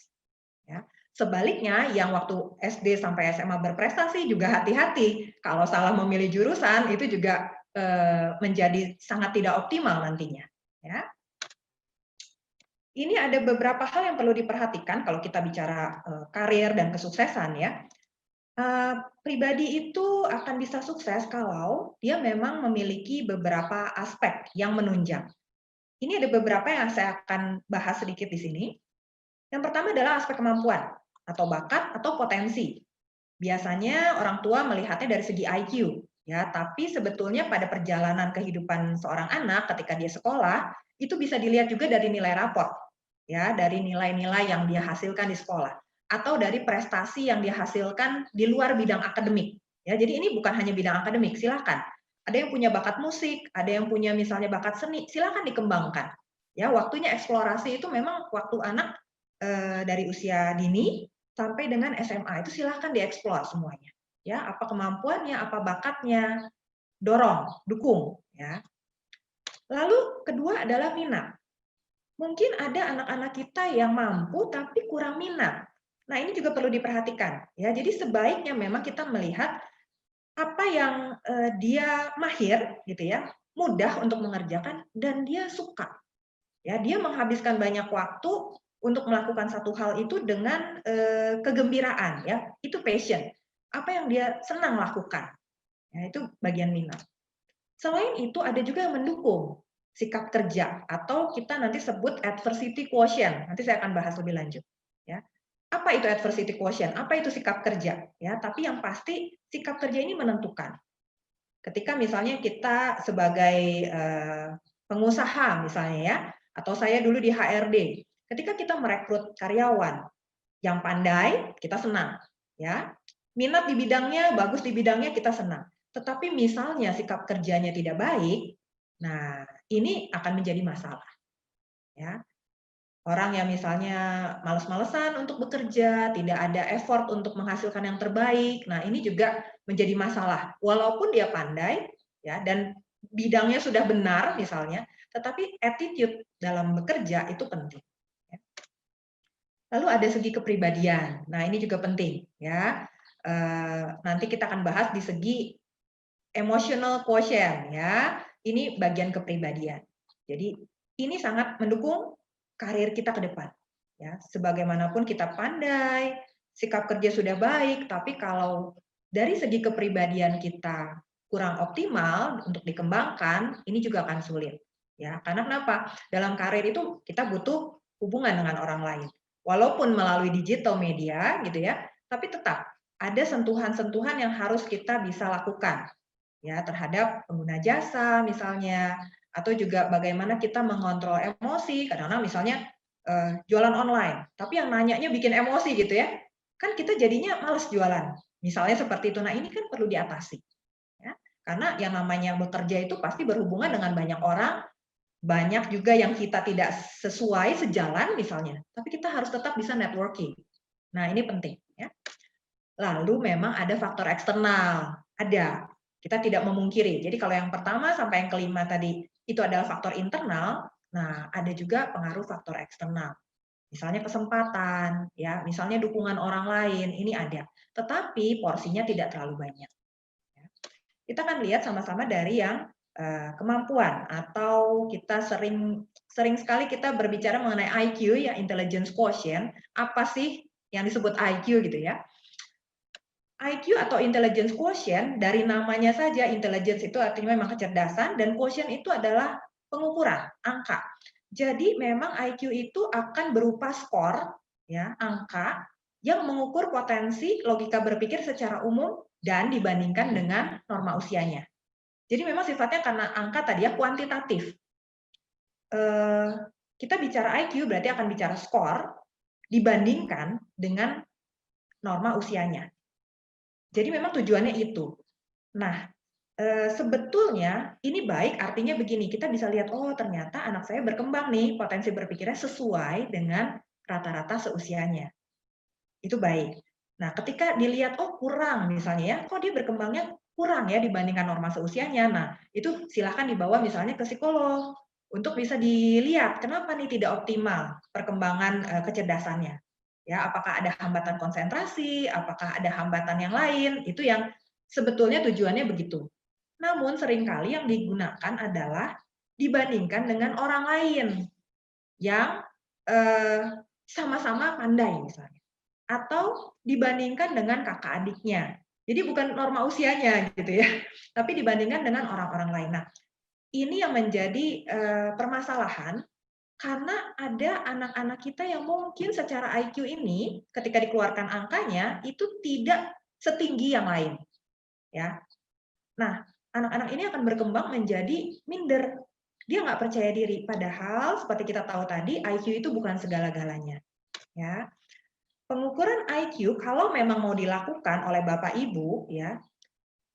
Ya. Sebaliknya, yang waktu SD sampai SMA berprestasi juga hati-hati. Kalau salah memilih jurusan, itu juga menjadi sangat tidak optimal nantinya. Ya. Ini ada beberapa hal yang perlu diperhatikan kalau kita bicara karir dan kesuksesan ya. Pribadi itu akan bisa sukses kalau dia memang memiliki beberapa aspek yang menunjang. Ini ada beberapa yang saya akan bahas sedikit di sini. Yang pertama adalah aspek kemampuan atau bakat atau potensi. Biasanya orang tua melihatnya dari segi IQ, ya, tapi sebetulnya pada perjalanan kehidupan seorang anak ketika dia sekolah, itu bisa dilihat juga dari nilai raport, ya, dari nilai-nilai yang dia hasilkan di sekolah atau dari prestasi yang dia hasilkan di luar bidang akademik. Ya, jadi ini bukan hanya bidang akademik, silakan. Ada yang punya bakat musik, ada yang punya misalnya bakat seni, silakan dikembangkan. Ya, waktunya eksplorasi itu memang waktu anak dari usia dini sampai dengan SMA itu silahkan dieksplor semuanya. Ya, apa kemampuannya, apa bakatnya, dorong, dukung. Ya. Lalu kedua adalah minat. Mungkin ada anak-anak kita yang mampu tapi kurang minat. Nah ini juga perlu diperhatikan. Ya, jadi sebaiknya memang kita melihat apa yang dia mahir, gitu ya, mudah untuk mengerjakan dan dia suka. Ya, dia menghabiskan banyak waktu untuk melakukan satu hal itu dengan kegembiraan, ya, itu passion. Apa yang dia senang lakukan, ya, itu bagian minat. Selain itu ada juga yang mendukung sikap kerja atau kita nanti sebut adversity quotient. Nanti saya akan bahas lebih lanjut. Ya, apa itu adversity quotient? Apa itu sikap kerja? Ya, tapi yang pasti sikap kerja ini menentukan. Ketika misalnya kita sebagai pengusaha misalnya ya, atau saya dulu di HRD. Ketika kita merekrut karyawan yang pandai, kita senang, ya. minat di bidangnya, bagus di bidangnya, kita senang. Tetapi misalnya sikap kerjanya tidak baik, nah ini akan menjadi masalah. Ya. Orang yang misalnya males-malesan untuk bekerja, tidak ada effort untuk menghasilkan yang terbaik, nah ini juga menjadi masalah. Walaupun dia pandai, ya, dan bidangnya sudah benar misalnya, tetapi attitude dalam bekerja itu penting. Ya. Lalu ada segi kepribadian. Nah ini juga penting, ya. Nanti kita akan bahas di segi emotional quotient, ya. Ini bagian kepribadian. Jadi ini sangat mendukung karir kita ke depan. Ya, sebagaimanapun kita pandai, sikap kerja sudah baik, tapi kalau dari segi kepribadian kita kurang optimal untuk dikembangkan, ini juga akan sulit. Ya, karena kenapa? Dalam karir itu kita butuh hubungan dengan orang lain. Walaupun melalui digital media gitu ya, tapi tetap ada sentuhan-sentuhan yang harus kita bisa lakukan ya terhadap pengguna jasa misalnya, atau juga bagaimana kita mengontrol emosi. Kadang-kadang misalnya jualan online, tapi yang nanyanya bikin emosi gitu ya, kan kita jadinya males jualan. Misalnya seperti itu. Nah ini kan perlu diatasi. Ya. Karena yang namanya bekerja itu pasti berhubungan dengan banyak orang, banyak juga yang kita tidak sesuai, sejalan misalnya, tapi kita harus tetap bisa networking. Nah ini penting. Ya. Lalu memang ada faktor eksternal, ada. Kita tidak memungkiri. Jadi kalau yang pertama sampai yang kelima tadi itu adalah faktor internal, nah ada juga pengaruh faktor eksternal. Misalnya kesempatan, ya, misalnya dukungan orang lain, ini ada. Tetapi porsinya tidak terlalu banyak. Kita akan lihat sama-sama dari yang kemampuan, atau kita sering sekali kita berbicara mengenai IQ, ya, intelligence quotient. Apa sih yang disebut IQ gitu ya? IQ atau intelligence quotient, dari namanya saja, intelligence itu artinya memang kecerdasan, dan quotient itu adalah pengukuran, angka. Jadi memang IQ itu akan berupa skor, ya, angka yang mengukur potensi logika berpikir secara umum dan dibandingkan dengan norma usianya. Jadi memang sifatnya karena angka tadi ya kuantitatif. Kita bicara IQ berarti akan bicara skor dibandingkan dengan norma usianya. Jadi memang tujuannya itu. Nah, sebetulnya ini baik, artinya begini, kita bisa lihat, oh ternyata anak saya berkembang nih, potensi berpikirnya sesuai dengan rata-rata seusianya. Itu baik. Nah, ketika dilihat, oh kurang misalnya ya, kok dia berkembangnya kurang ya dibandingkan norma seusianya. Nah, itu silahkan dibawa misalnya ke psikolog untuk bisa dilihat kenapa nih tidak optimal perkembangan kecerdasannya. Ya, apakah ada hambatan konsentrasi, apakah ada hambatan yang lain, itu yang sebetulnya tujuannya begitu. Namun seringkali yang digunakan adalah dibandingkan dengan orang lain yang sama-sama pandai misalnya, atau dibandingkan dengan kakak adiknya. Jadi bukan norma usianya gitu ya, tapi dibandingkan dengan orang-orang lain. Nah, ini yang menjadi permasalahan karena ada anak-anak kita yang mungkin secara IQ ini ketika dikeluarkan angkanya itu tidak setinggi yang lain. Ya. Nah, anak-anak ini akan berkembang menjadi minder. Dia nggak percaya diri. Padahal seperti kita tahu tadi, IQ itu bukan segala-galanya. Ya. Pengukuran IQ kalau memang mau dilakukan oleh Bapak Ibu, ya,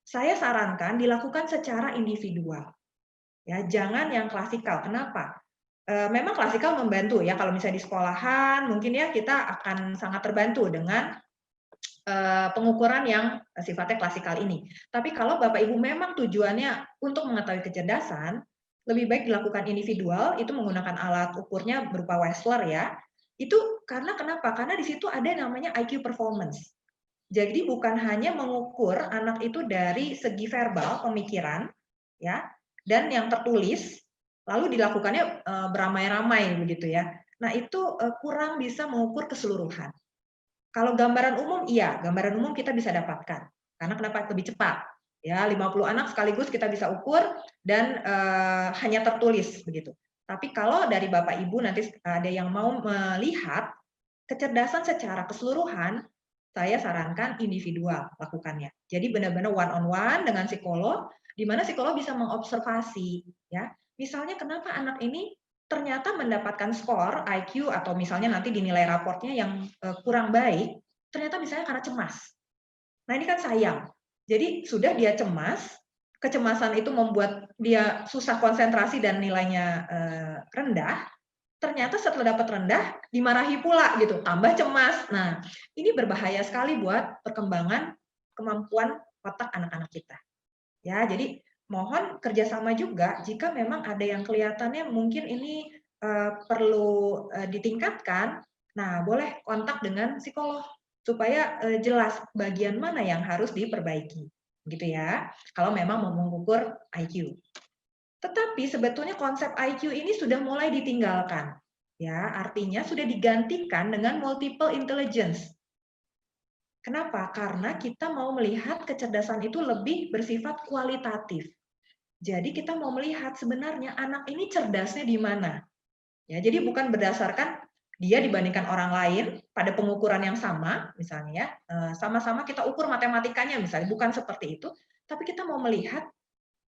saya sarankan dilakukan secara individual. Ya, jangan yang klasikal. Kenapa? Memang klasikal membantu ya. Kalau misalnya di sekolahan, mungkin ya kita akan sangat terbantu dengan pengukuran yang sifatnya klasikal ini. Tapi kalau Bapak Ibu memang tujuannya untuk mengetahui kecerdasan, lebih baik dilakukan individual, itu menggunakan alat ukurnya berupa Wechsler ya. Itu karena kenapa? Karena di situ ada namanya IQ performance. Jadi bukan hanya mengukur anak itu dari segi verbal, pemikiran, ya, dan yang tertulis, lalu dilakukannya beramai-ramai begitu ya. Nah itu kurang bisa mengukur keseluruhan. Kalau gambaran umum, iya, gambaran umum kita bisa dapatkan. Karena kenapa? Lebih cepat. Ya, 50 anak sekaligus kita bisa ukur dan hanya tertulis begitu. Tapi kalau dari Bapak Ibu nanti ada yang mau melihat kecerdasan secara keseluruhan, saya sarankan individual lakukannya. Jadi benar-benar one on one dengan psikolog, di mana psikolog bisa mengobservasi, ya. Misalnya kenapa anak ini ternyata mendapatkan skor IQ atau misalnya nanti dinilai raportnya yang kurang baik, ternyata misalnya karena cemas. Nah, ini kan sayang. Jadi sudah dia cemas, kecemasan itu membuat dia susah konsentrasi dan nilainya rendah. Ternyata setelah dapat rendah, dimarahi pula gitu, tambah cemas. Nah, ini berbahaya sekali buat perkembangan kemampuan otak anak-anak kita. Ya, jadi mohon kerjasama juga jika memang ada yang kelihatannya mungkin ini perlu ditingkatkan. Nah, boleh kontak dengan psikolog supaya jelas bagian mana yang harus diperbaiki, gitu ya. Kalau memang mau mengukur IQ. Tetapi sebetulnya konsep IQ ini sudah mulai ditinggalkan. Ya, artinya sudah digantikan dengan multiple intelligence. Kenapa? Karena kita mau melihat kecerdasan itu lebih bersifat kualitatif. Jadi kita mau melihat sebenarnya anak ini cerdasnya di mana. Ya, jadi bukan berdasarkan dia dibandingkan orang lain pada pengukuran yang sama, misalnya ya, sama-sama kita ukur matematikanya misalnya, bukan seperti itu, tapi kita mau melihat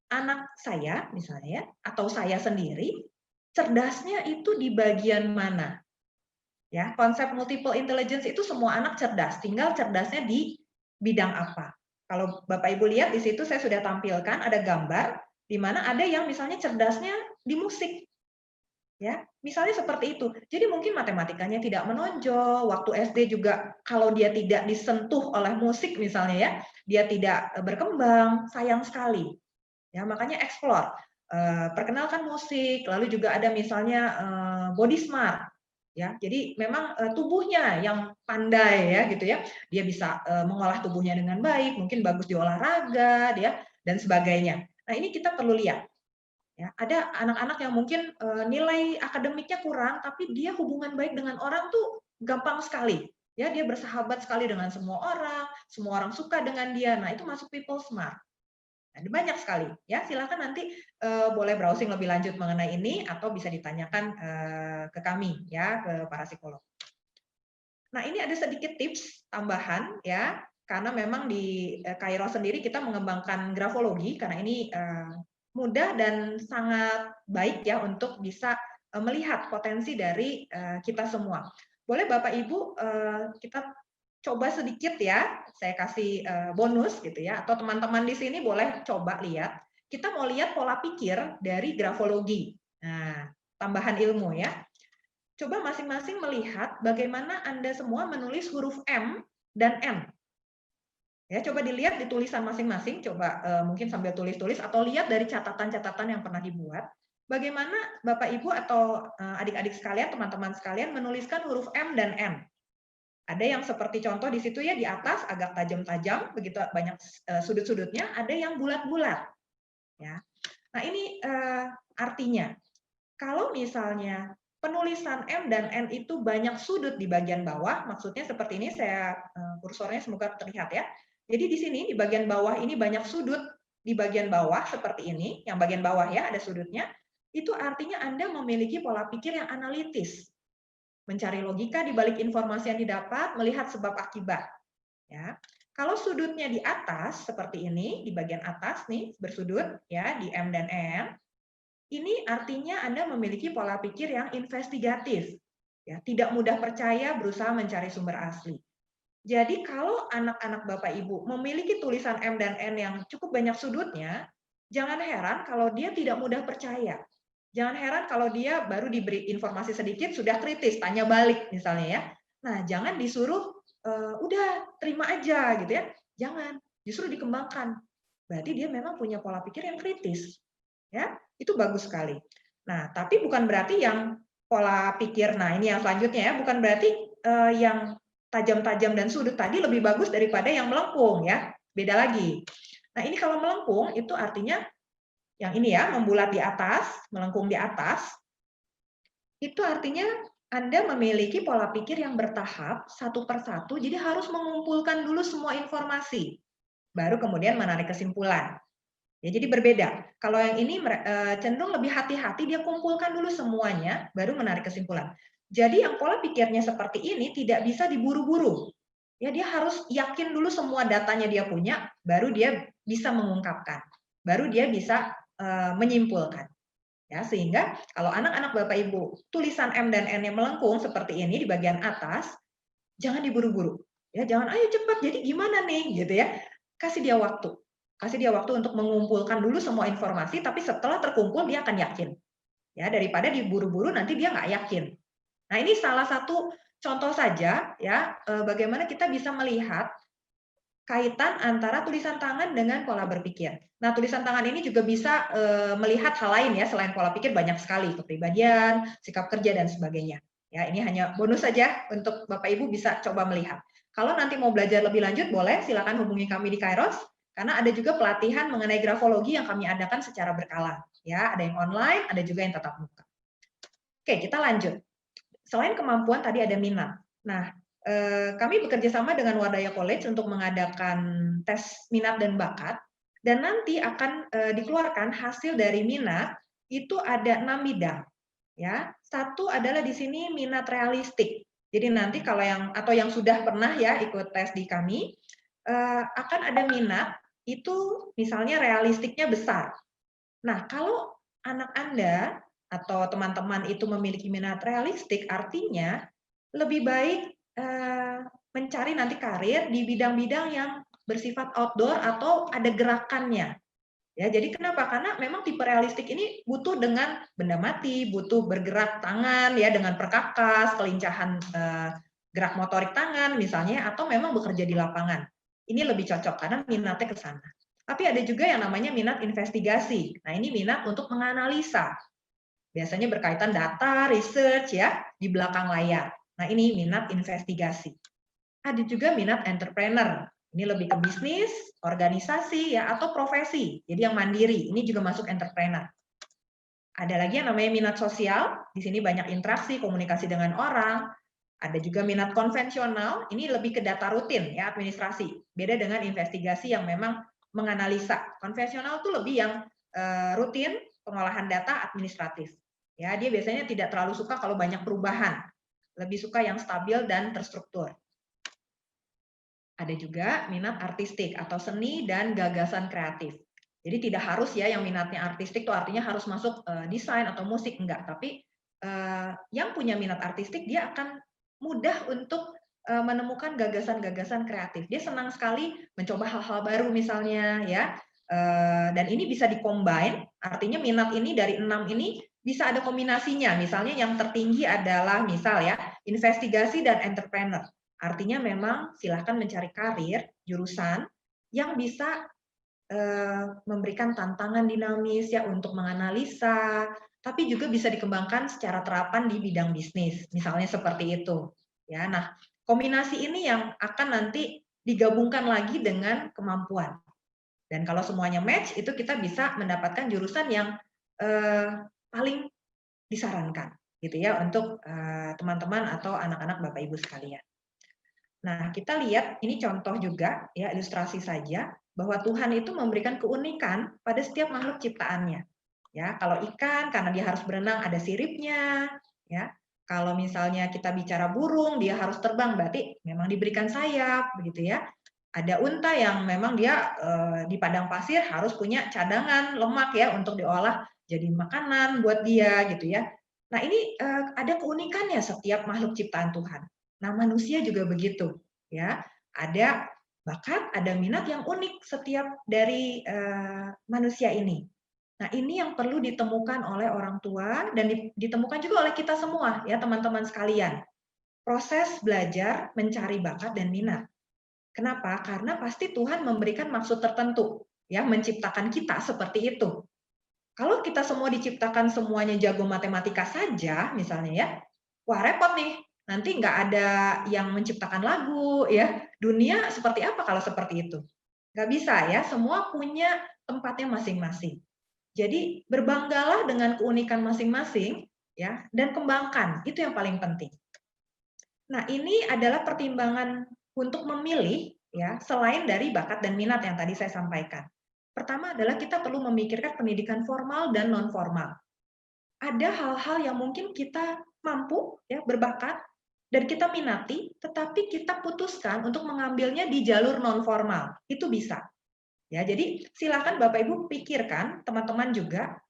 anak saya misalnya ya, atau saya sendiri, cerdasnya itu di bagian mana. Ya, konsep multiple intelligence itu semua anak cerdas, tinggal cerdasnya di bidang apa. Kalau Bapak Ibu lihat di situ saya sudah tampilkan ada gambar di mana ada yang misalnya cerdasnya di musik. Ya, misalnya seperti itu. Jadi mungkin matematikanya tidak menonjol, waktu SD juga kalau dia tidak disentuh oleh musik misalnya ya, dia tidak berkembang, sayang sekali. Ya, makanya explore. Perkenalkan musik, lalu juga ada misalnya body smart. Ya, jadi memang tubuhnya yang pandai ya gitu ya. Dia bisa mengolah tubuhnya dengan baik, mungkin bagus di olahraga, dia dan sebagainya. Nah, ini kita perlu lihat. Ya, ada anak-anak yang mungkin nilai akademiknya kurang, tapi dia hubungan baik dengan orang tuh gampang sekali. Ya, dia bersahabat sekali dengan semua orang suka dengan dia. Nah, itu masuk people smart. Ada banyak sekali ya, silakan nanti boleh browsing lebih lanjut mengenai ini atau bisa ditanyakan ke kami ya, ke para psikolog. Nah, ini ada sedikit tips tambahan ya, karena memang di Kairo sendiri kita mengembangkan grafologi karena ini mudah dan sangat baik ya untuk bisa melihat potensi dari kita semua. Boleh Bapak Ibu kita coba sedikit ya, saya kasih bonus gitu ya, atau teman-teman di sini boleh coba lihat. Kita mau lihat pola pikir dari grafologi. Nah, tambahan ilmu ya. Coba masing-masing melihat bagaimana Anda semua menulis huruf M dan N. Ya, coba dilihat di tulisan masing-masing, coba mungkin sambil tulis-tulis atau lihat dari catatan-catatan yang pernah dibuat. Bagaimana Bapak Ibu atau adik-adik sekalian, teman-teman sekalian menuliskan huruf M dan N. Ada yang seperti contoh di situ ya, di atas agak tajam-tajam, begitu banyak sudut-sudutnya, ada yang bulat-bulat. Ya. Nah, ini artinya kalau misalnya penulisan M dan N itu banyak sudut di bagian bawah, maksudnya seperti ini, saya kursornya semoga terlihat ya. Jadi di sini di bagian bawah ini banyak sudut di bagian bawah seperti ini, yang bagian bawah ya ada sudutnya, itu artinya Anda memiliki pola pikir yang analitis. Mencari logika di balik informasi yang didapat, melihat sebab akibat. Ya. Kalau sudutnya di atas seperti ini, di bagian atas nih bersudut ya di M dan N, ini artinya Anda memiliki pola pikir yang investigatif. Ya, tidak mudah percaya, berusaha mencari sumber asli. Jadi kalau anak-anak Bapak Ibu memiliki tulisan M dan N yang cukup banyak sudutnya, jangan heran kalau dia tidak mudah percaya. Jangan heran kalau dia baru diberi informasi sedikit sudah kritis, tanya balik misalnya ya. Nah, jangan disuruh udah terima aja gitu ya. Jangan, justru dikembangkan. Berarti dia memang punya pola pikir yang kritis. Ya, itu bagus sekali. Nah, tapi bukan berarti yang pola pikir, nah ini yang selanjutnya ya, bukan berarti yang tajam-tajam dan sudut tadi lebih bagus daripada yang melengkung ya. Beda lagi. Nah, ini kalau melengkung itu artinya yang ini ya, membulat di atas, melengkung di atas, itu artinya Anda memiliki pola pikir yang bertahap, satu persatu, jadi harus mengumpulkan dulu semua informasi, baru kemudian menarik kesimpulan. Ya, jadi berbeda. Kalau yang ini cenderung lebih hati-hati, dia kumpulkan dulu semuanya, baru menarik kesimpulan. Jadi yang pola pikirnya seperti ini tidak bisa diburu-buru. Ya, dia harus yakin dulu semua datanya dia punya, baru dia bisa mengungkapkan, baru dia bisa menyimpulkan. Ya, sehingga kalau anak-anak Bapak Ibu tulisan M dan N yang melengkung seperti ini di bagian atas, jangan diburu-buru. Ya, jangan ayo cepat. Jadi gimana nih gitu ya. Kasih dia waktu. Kasih dia waktu untuk mengumpulkan dulu semua informasi, tapi setelah terkumpul dia akan yakin. Ya, daripada diburu-buru nanti dia nggak yakin. Nah, ini salah satu contoh saja ya bagaimana kita bisa melihat kaitan antara tulisan tangan dengan pola berpikir. Nah, tulisan tangan ini juga bisa melihat hal lain ya, selain pola pikir banyak sekali, kepribadian, sikap kerja, dan sebagainya. Ya, ini hanya bonus saja untuk Bapak Ibu bisa coba melihat. Kalau nanti mau belajar lebih lanjut, boleh silakan hubungi kami di Kairos, karena ada juga pelatihan mengenai grafologi yang kami adakan secara berkala. Ya, ada yang online, ada juga yang tatap muka. Oke, kita lanjut. Selain kemampuan, tadi ada minat. Nah, kami bekerja sama dengan Wardaya College untuk mengadakan tes minat dan bakat, dan nanti akan dikeluarkan hasil dari minat, itu ada 6 bidang. Ya, satu adalah di sini minat realistik. Jadi nanti kalau yang sudah pernah ya ikut tes di kami, akan ada minat itu misalnya realistiknya besar. Nah, kalau anak Anda atau teman-teman itu memiliki minat realistik, artinya lebih baik mencari nanti karir di bidang-bidang yang bersifat outdoor atau ada gerakannya. Ya, jadi kenapa? Karena memang tipe realistik ini butuh dengan benda mati, butuh bergerak tangan ya dengan perkakas, kelincahan gerak motorik tangan misalnya, atau memang bekerja di lapangan. Ini lebih cocok karena minatnya ke sana. Tapi ada juga yang namanya minat investigasi. Nah, ini minat untuk menganalisa. Biasanya berkaitan data, research ya, di belakang layar. Nah, ini minat investigasi. Ada juga minat entrepreneur. Ini lebih ke bisnis, organisasi ya, atau profesi. Jadi yang mandiri, ini juga masuk entrepreneur. Ada lagi yang namanya minat sosial. Di sini banyak interaksi, komunikasi dengan orang. Ada juga minat konvensional, ini lebih ke data rutin ya, administrasi. Beda dengan investigasi yang memang menganalisa. Konvensional itu lebih yang rutin, pengolahan data administratif. Ya, dia biasanya tidak terlalu suka kalau banyak perubahan. Lebih suka yang stabil dan terstruktur. Ada juga minat artistik atau seni dan gagasan kreatif. Jadi tidak harus ya yang minatnya artistik itu artinya harus masuk desain atau musik, enggak. Tapi yang punya minat artistik dia akan mudah untuk menemukan gagasan-gagasan kreatif. Dia senang sekali mencoba hal-hal baru misalnya ya. Dan ini bisa dikombine, artinya minat ini dari 6 ini bisa ada kombinasinya. Misalnya yang tertinggi adalah misal ya, investigasi dan entrepreneur. Artinya memang silahkan mencari karir, jurusan yang bisa memberikan tantangan dinamis ya untuk menganalisa, tapi juga bisa dikembangkan secara terapan di bidang bisnis, misalnya seperti itu. Ya, nah kombinasi ini yang akan nanti digabungkan lagi dengan kemampuan. Dan kalau semuanya match, itu kita bisa mendapatkan jurusan yang paling disarankan, gitu ya, untuk teman-teman atau anak-anak Bapak Ibu sekalian. Nah, kita lihat ini contoh juga ya ilustrasi saja bahwa Tuhan itu memberikan keunikan pada setiap makhluk ciptaannya. Ya, kalau ikan karena dia harus berenang ada siripnya, ya. Kalau misalnya kita bicara burung, dia harus terbang berarti memang diberikan sayap begitu ya. Ada unta yang memang dia di padang pasir harus punya cadangan lemak ya untuk diolah jadi makanan buat dia gitu ya. Nah, ini ada keunikannya setiap makhluk ciptaan Tuhan. Nah, manusia juga begitu, ya. Ada bakat, ada minat yang unik setiap dari manusia ini. Nah, ini yang perlu ditemukan oleh orang tua dan ditemukan juga oleh kita semua, ya teman-teman sekalian. Proses belajar mencari bakat dan minat. Kenapa? Karena pasti Tuhan memberikan maksud tertentu, ya menciptakan kita seperti itu. Kalau kita semua diciptakan semuanya jago matematika saja, misalnya ya, wah repot nih. Nanti nggak ada yang menciptakan lagu, ya. Dunia seperti apa kalau seperti itu? Nggak bisa ya, semua punya tempatnya masing-masing. Jadi berbanggalah dengan keunikan masing-masing, ya, dan kembangkan. Itu yang paling penting. Nah, ini adalah pertimbangan untuk memilih, ya, selain dari bakat dan minat yang tadi saya sampaikan. Pertama adalah kita perlu memikirkan pendidikan formal dan non formal. Ada hal-hal yang mungkin kita mampu ya berbakat dan kita minati, tetapi kita putuskan untuk mengambilnya di jalur non formal. Itu bisa. Ya, jadi silakan Bapak Ibu pikirkan, teman-teman juga,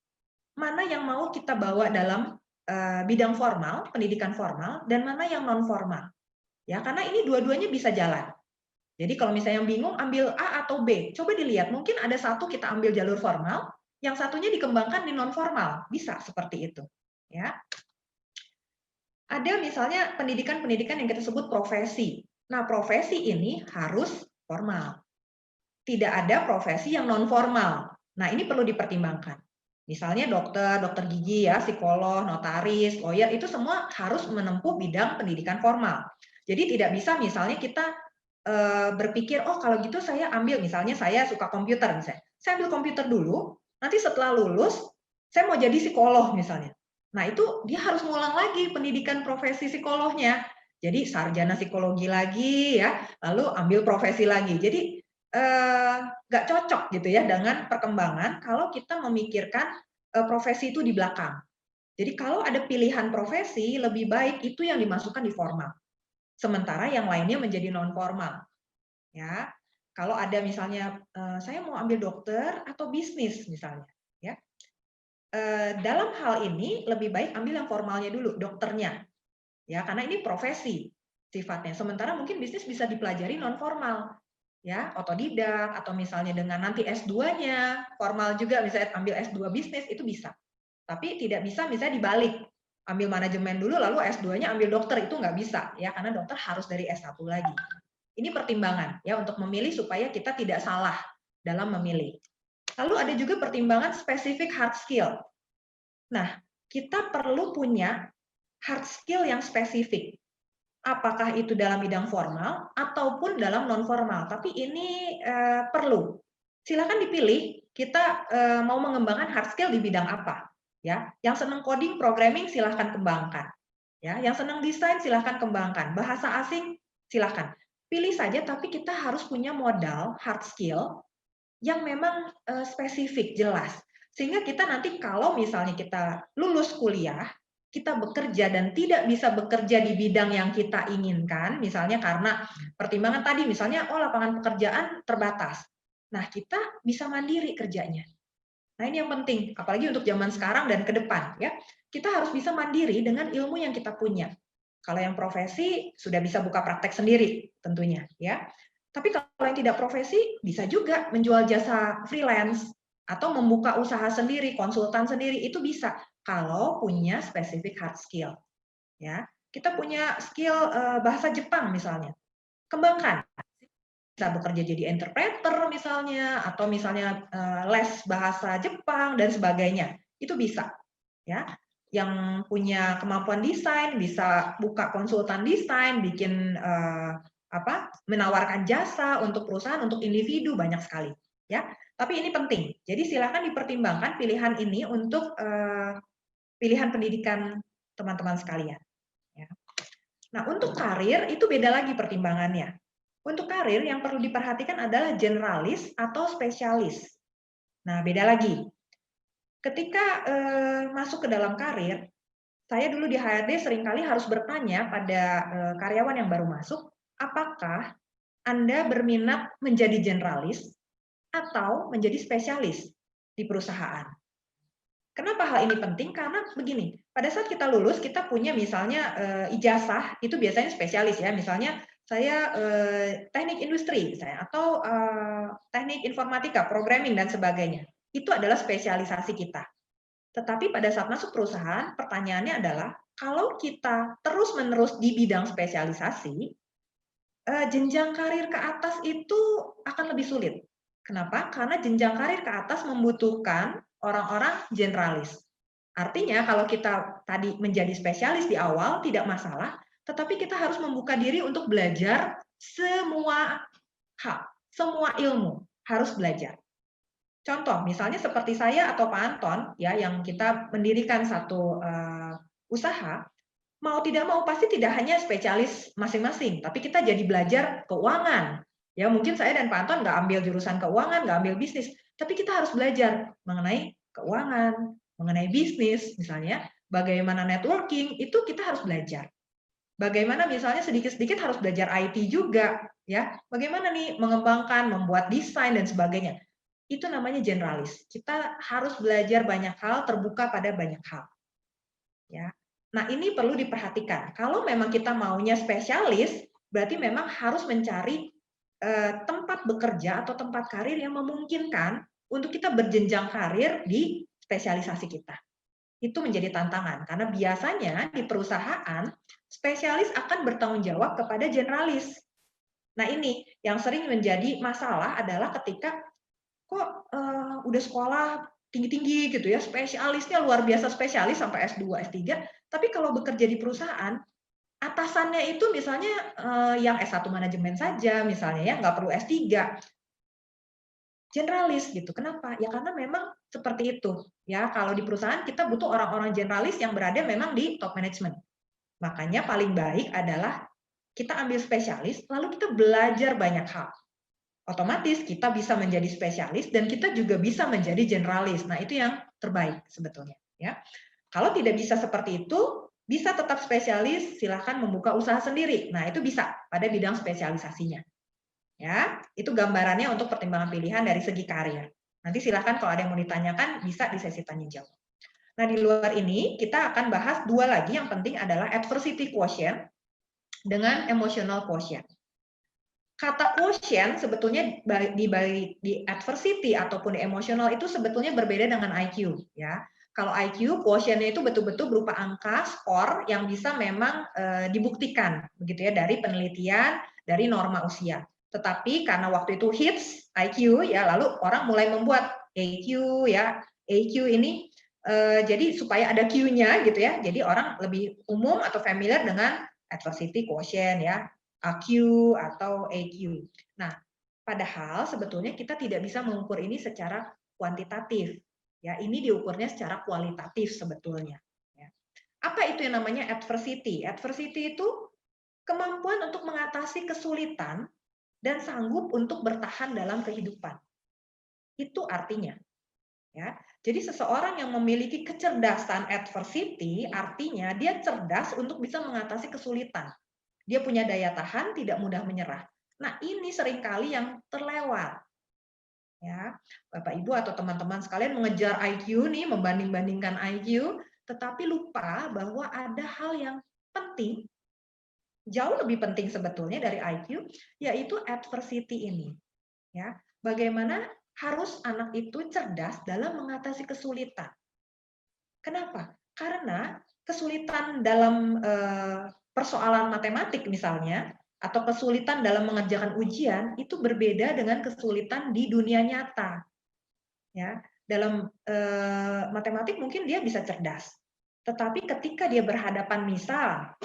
mana yang mau kita bawa dalam bidang formal, pendidikan formal, dan mana yang non formal. Ya, karena ini dua-duanya bisa jalan. Jadi kalau misalnya yang bingung ambil A atau B, coba dilihat, mungkin ada satu kita ambil jalur formal, yang satunya dikembangkan di non formal, bisa seperti itu. Ya, ada misalnya pendidikan-pendidikan yang kita sebut profesi. Nah, profesi ini harus formal. Tidak ada profesi yang non formal. Nah, ini perlu dipertimbangkan. Misalnya dokter, dokter gigi ya, psikolog, notaris, lawyer, itu semua harus menempuh bidang pendidikan formal. Jadi tidak bisa misalnya kita berpikir, oh kalau gitu saya ambil, misalnya saya suka komputer misalnya, saya ambil komputer dulu, nanti setelah lulus, saya mau jadi psikolog misalnya. Nah itu dia harus ngulang lagi pendidikan profesi psikolognya. Jadi sarjana psikologi lagi ya, lalu ambil profesi lagi. Jadi nggak cocok gitu ya dengan perkembangan kalau kita memikirkan profesi itu di belakang. Jadi kalau ada pilihan profesi, lebih baik itu yang dimasukkan di formal. Sementara yang lainnya menjadi non formal. Ya, kalau ada misalnya saya mau ambil dokter atau bisnis misalnya, ya. Dalam hal ini lebih baik ambil yang formalnya dulu, dokternya. Ya, karena ini profesi sifatnya. Sementara mungkin bisnis bisa dipelajari non formal. Ya, otodidak atau misalnya dengan nanti S2-nya, formal juga misalnya ambil S2 bisnis itu bisa. Tapi tidak bisa misalnya dibalik. Ambil manajemen dulu lalu S2-nya ambil dokter, itu nggak bisa ya, karena dokter harus dari S1 lagi. Ini pertimbangan ya untuk memilih supaya kita tidak salah dalam memilih. Lalu ada juga pertimbangan spesifik hard skill. Nah, kita perlu punya hard skill yang spesifik. Apakah itu dalam bidang formal ataupun dalam non formal, tapi ini perlu. Silakan dipilih kita mau mengembangkan hard skill di bidang apa. Ya, yang senang coding, programming silahkan kembangkan. Ya, yang senang desain silahkan kembangkan. Bahasa asing silahkan. Pilih saja, tapi kita harus punya modal hard skill yang memang spesifik, jelas. Sehingga kita nanti kalau misalnya kita lulus kuliah, kita bekerja dan tidak bisa bekerja di bidang yang kita inginkan, misalnya karena pertimbangan tadi, misalnya oh lapangan pekerjaan terbatas. Nah, kita bisa mandiri kerjanya. Nah, ini yang penting, apalagi untuk zaman sekarang dan ke depan ya. Kita harus bisa mandiri dengan ilmu yang kita punya. Kalau yang profesi sudah bisa buka praktek sendiri tentunya ya. Tapi kalau yang tidak profesi bisa juga menjual jasa freelance atau membuka usaha sendiri, konsultan sendiri, itu bisa kalau punya spesifik hard skill. Ya. Kita punya skill bahasa Jepang misalnya. Kembangkan. Bisa bekerja jadi interpreter misalnya, atau misalnya les bahasa Jepang dan sebagainya, itu bisa. Ya, yang punya kemampuan desain bisa buka konsultan desain, bikin menawarkan jasa untuk perusahaan, untuk individu, banyak sekali. Ya, tapi ini penting. Jadi silakan dipertimbangkan pilihan ini untuk pilihan pendidikan teman-teman sekalian. Ya. Nah, untuk karir itu beda lagi pertimbangannya. Untuk karir yang perlu diperhatikan adalah generalis atau spesialis. Nah, beda lagi. Ketika masuk ke dalam karir, saya dulu di HRD seringkali harus bertanya pada karyawan yang baru masuk, apakah Anda berminat menjadi generalis atau menjadi spesialis di perusahaan? Kenapa hal ini penting? Karena begini, pada saat kita lulus, kita punya misalnya ijazah, itu biasanya spesialis ya, misalnya saya teknik industri misalnya, atau teknik informatika, programming dan sebagainya. Itu adalah spesialisasi kita. Tetapi pada saat masuk perusahaan, pertanyaannya adalah kalau kita terus-menerus di bidang spesialisasi, jenjang karir ke atas itu akan lebih sulit. Kenapa? Karena jenjang karir ke atas membutuhkan orang-orang generalis. Artinya kalau kita tadi menjadi spesialis di awal tidak masalah, tetapi kita harus membuka diri untuk belajar semua hal, semua ilmu harus belajar. Contoh, misalnya seperti saya atau Pak Anton, ya, yang kita mendirikan satu usaha, mau tidak mau pasti tidak hanya spesialis masing-masing, tapi kita jadi belajar keuangan. Ya, mungkin saya dan Pak Anton nggak ambil jurusan keuangan, nggak ambil bisnis, tapi kita harus belajar mengenai keuangan, mengenai bisnis, misalnya bagaimana networking, itu kita harus belajar. Bagaimana misalnya sedikit-sedikit harus belajar IT juga, ya. Bagaimana nih mengembangkan, membuat desain dan sebagainya. Itu namanya generalis. Kita harus belajar banyak hal, terbuka pada banyak hal. Ya. Nah, ini perlu diperhatikan. Kalau memang kita maunya spesialis, berarti memang harus mencari tempat bekerja atau tempat karir yang memungkinkan untuk kita berjenjang karir di spesialisasi kita. Itu menjadi tantangan, karena biasanya di perusahaan, spesialis akan bertanggung jawab kepada generalis. Nah ini, yang sering menjadi masalah adalah ketika, kok udah sekolah tinggi-tinggi gitu ya, spesialisnya luar biasa spesialis sampai S2, S3, tapi kalau bekerja di perusahaan, atasannya itu misalnya yang S1 manajemen saja misalnya ya, nggak perlu S3, generalis gitu. Kenapa? Ya karena memang seperti itu. Ya, kalau di perusahaan kita butuh orang-orang generalis yang berada memang di top management. Makanya paling baik adalah kita ambil spesialis, lalu kita belajar banyak hal. Otomatis kita bisa menjadi spesialis dan kita juga bisa menjadi generalis. Nah, itu yang terbaik sebetulnya. Ya, kalau tidak bisa seperti itu, bisa tetap spesialis, silahkan membuka usaha sendiri. Nah, itu bisa pada bidang spesialisasinya. Ya, itu gambarannya untuk pertimbangan pilihan dari segi karir. Nanti silahkan kalau ada yang mau ditanyakan, bisa di sesi tanya jawab. Nah, di luar ini, kita akan bahas dua lagi yang penting adalah adversity quotient dengan emotional quotient. Kata quotient sebetulnya di adversity ataupun di emotional itu sebetulnya berbeda dengan IQ. Ya. Kalau IQ, quotientnya itu betul-betul berupa angka, skor yang bisa memang dibuktikan begitu ya dari penelitian, dari norma usia. Tetapi karena waktu itu hits IQ ya, lalu orang mulai membuat AQ ya. AQ ini jadi supaya ada Q-nya gitu ya. Jadi orang lebih umum atau familiar dengan adversity quotient ya, AQ atau AQ. Nah, padahal sebetulnya kita tidak bisa mengukur ini secara kuantitatif. Ya, ini diukurnya secara kualitatif sebetulnya. Ya. Apa itu yang namanya adversity? Adversity itu kemampuan untuk mengatasi kesulitan dan sanggup untuk bertahan dalam kehidupan. Itu artinya. Ya. Jadi seseorang yang memiliki kecerdasan adversity artinya dia cerdas untuk bisa mengatasi kesulitan. Dia punya daya tahan, tidak mudah menyerah. Nah, ini seringkali yang terlewat. Ya, Bapak Ibu atau teman-teman sekalian mengejar IQ nih, membanding-bandingkan IQ, tetapi lupa bahwa ada hal yang penting, jauh lebih penting sebetulnya dari IQ, yaitu adversity ini. Ya, bagaimana harus anak itu cerdas dalam mengatasi kesulitan. Kenapa? Karena kesulitan dalam persoalan matematik misalnya, atau kesulitan dalam mengerjakan ujian itu berbeda dengan kesulitan di dunia nyata. Ya, dalam matematik mungkin dia bisa cerdas, tetapi ketika dia berhadapan misal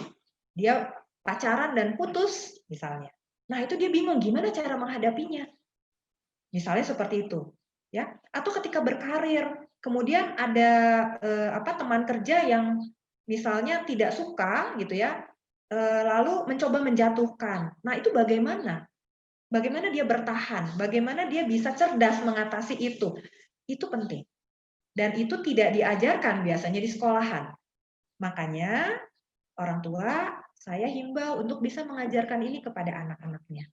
dia pacaran dan putus misalnya, nah itu dia bingung gimana cara menghadapinya. Misalnya seperti itu, ya. Atau ketika berkarir, kemudian ada teman kerja yang misalnya tidak suka gitu ya, lalu mencoba menjatuhkan. Nah, itu bagaimana? Bagaimana dia bertahan? Bagaimana dia bisa cerdas mengatasi itu? Itu penting. Dan itu tidak diajarkan biasanya di sekolahan. Makanya orang tua saya himbau untuk bisa mengajarkan ini kepada anak-anaknya.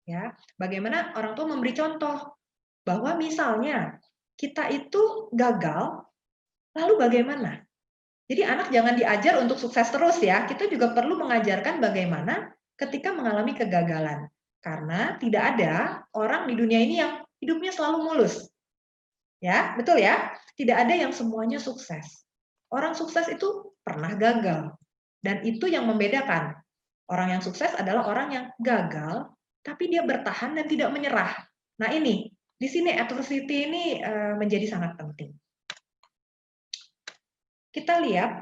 Ya, bagaimana orang tua memberi contoh bahwa misalnya kita itu gagal, lalu bagaimana? Jadi anak jangan diajar untuk sukses terus ya. Kita juga perlu mengajarkan bagaimana ketika mengalami kegagalan. Karena tidak ada orang di dunia ini yang hidupnya selalu mulus. Ya, betul ya? Tidak ada yang semuanya sukses. Orang sukses itu pernah gagal. Dan itu yang membedakan. Orang yang sukses adalah orang yang gagal, tapi dia bertahan dan tidak menyerah. Nah ini, di sini adversity ini menjadi sangat penting. Kita lihat,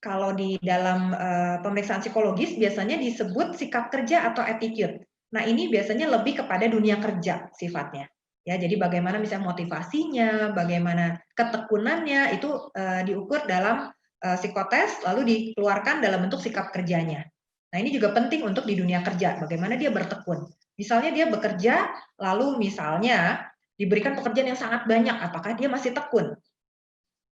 kalau di dalam pemeriksaan psikologis biasanya disebut sikap kerja atau attitude. Nah ini biasanya lebih kepada dunia kerja sifatnya. Ya, jadi bagaimana misalnya motivasinya, bagaimana ketekunannya itu diukur dalam psikotes, lalu dikeluarkan dalam bentuk sikap kerjanya. Nah ini juga penting untuk di dunia kerja, bagaimana dia bertekun. Misalnya dia bekerja, lalu misalnya diberikan pekerjaan yang sangat banyak, apakah dia masih tekun?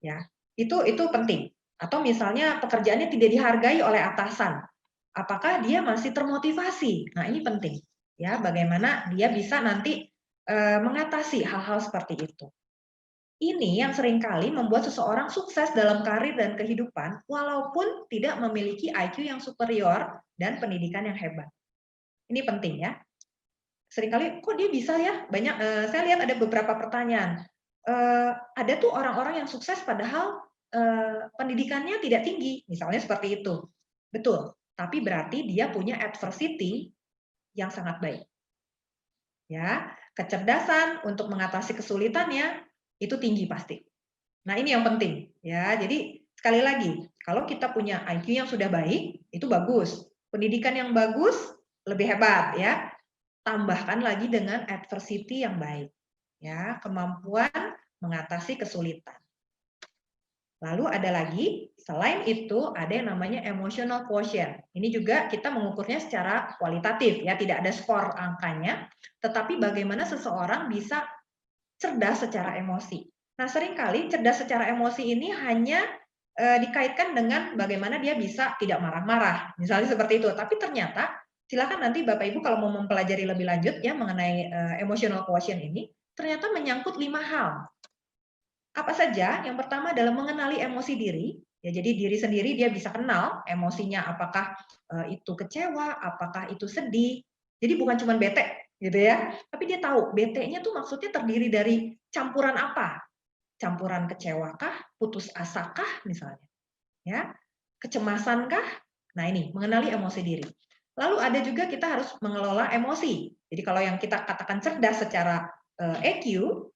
Ya, itu penting. Atau misalnya pekerjaannya tidak dihargai oleh atasan, apakah dia masih termotivasi? Nah ini penting. Ya, bagaimana dia bisa nanti mengatasi hal-hal seperti itu. Ini yang seringkali membuat seseorang sukses dalam karir dan kehidupan, walaupun tidak memiliki IQ yang superior dan pendidikan yang hebat. Ini penting ya. seringkali kok dia bisa ya, banyak saya lihat ada beberapa pertanyaan. Ada tuh orang-orang yang sukses padahal pendidikannya tidak tinggi, misalnya seperti itu. Betul, tapi berarti dia punya adversity yang sangat baik. Ya, kecerdasan untuk mengatasi kesulitannya itu tinggi pasti. Nah, ini yang penting ya. Jadi sekali lagi, kalau kita punya IQ yang sudah baik, itu bagus. Pendidikan yang bagus lebih hebat ya. Tambahkan lagi dengan adversity yang baik. Ya, kemampuan mengatasi kesulitan. Lalu ada lagi, selain itu ada yang namanya emotional quotient. Ini juga kita mengukurnya secara kualitatif ya, tidak ada skor angkanya, tetapi bagaimana seseorang bisa cerdas secara emosi. Nah, seringkali cerdas secara emosi ini hanya dikaitkan dengan bagaimana dia bisa tidak marah-marah, misalnya seperti itu. Tapi ternyata, silakan nanti Bapak Ibu kalau mau mempelajari lebih lanjut ya mengenai emotional quotient ini, ternyata menyangkut 5 hal. Apa saja? Yang pertama adalah mengenali emosi diri. Ya, jadi diri sendiri dia bisa kenal emosinya, apakah itu kecewa, apakah itu sedih. Jadi bukan cuma bete, gitu ya. Tapi dia tahu bete-nya tuh maksudnya terdiri dari campuran apa? Campuran kecewakah, putus asakah misalnya, ya, kecemasankah? Nah ini mengenali emosi diri. Lalu ada juga kita harus mengelola emosi. Jadi kalau yang kita katakan cerdas secara EQ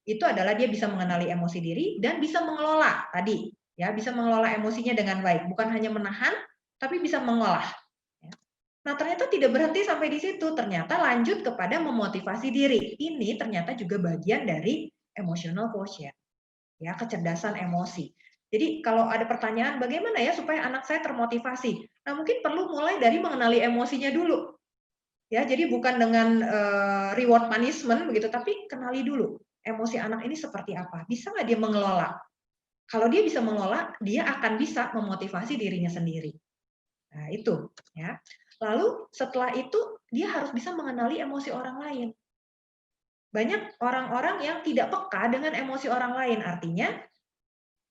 itu adalah dia bisa mengenali emosi diri dan bisa mengelola tadi, ya, bisa mengelola emosinya dengan baik, bukan hanya menahan tapi bisa mengolah. Ya. Nah, ternyata tidak berhenti sampai di situ, ternyata lanjut kepada memotivasi diri. Ini ternyata juga bagian dari emotional quotient, ya, kecerdasan emosi. Jadi kalau ada pertanyaan bagaimana ya supaya anak saya termotivasi? Nah, mungkin perlu mulai dari mengenali emosinya dulu. Ya, jadi bukan dengan reward punishment begitu, tapi kenali dulu emosi anak ini seperti apa. Bisa nggak dia mengelola? Kalau dia bisa mengelola, dia akan bisa memotivasi dirinya sendiri. Nah, itu ya. Lalu setelah itu dia harus bisa mengenali emosi orang lain. Banyak orang-orang yang tidak peka dengan emosi orang lain, artinya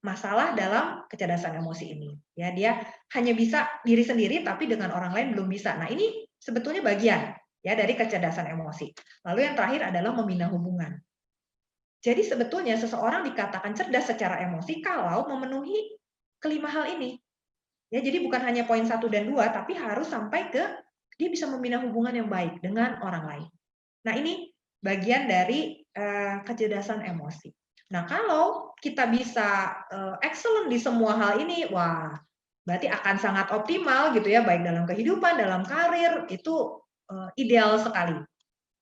masalah dalam kecerdasan emosi ini. Ya, dia hanya bisa diri sendiri tapi dengan orang lain belum bisa. Nah, ini sebetulnya bagian ya dari kecerdasan emosi. Lalu yang terakhir adalah membina hubungan. Jadi sebetulnya seseorang dikatakan cerdas secara emosi kalau memenuhi kelima hal ini. Ya, jadi bukan hanya poin 1 dan 2 tapi harus sampai ke dia bisa membina hubungan yang baik dengan orang lain. Nah, ini bagian dari kecerdasan emosi. Nah, kalau kita bisa excellent di semua hal ini, wah, berarti akan sangat optimal gitu ya, baik dalam kehidupan, dalam karir, itu ideal sekali.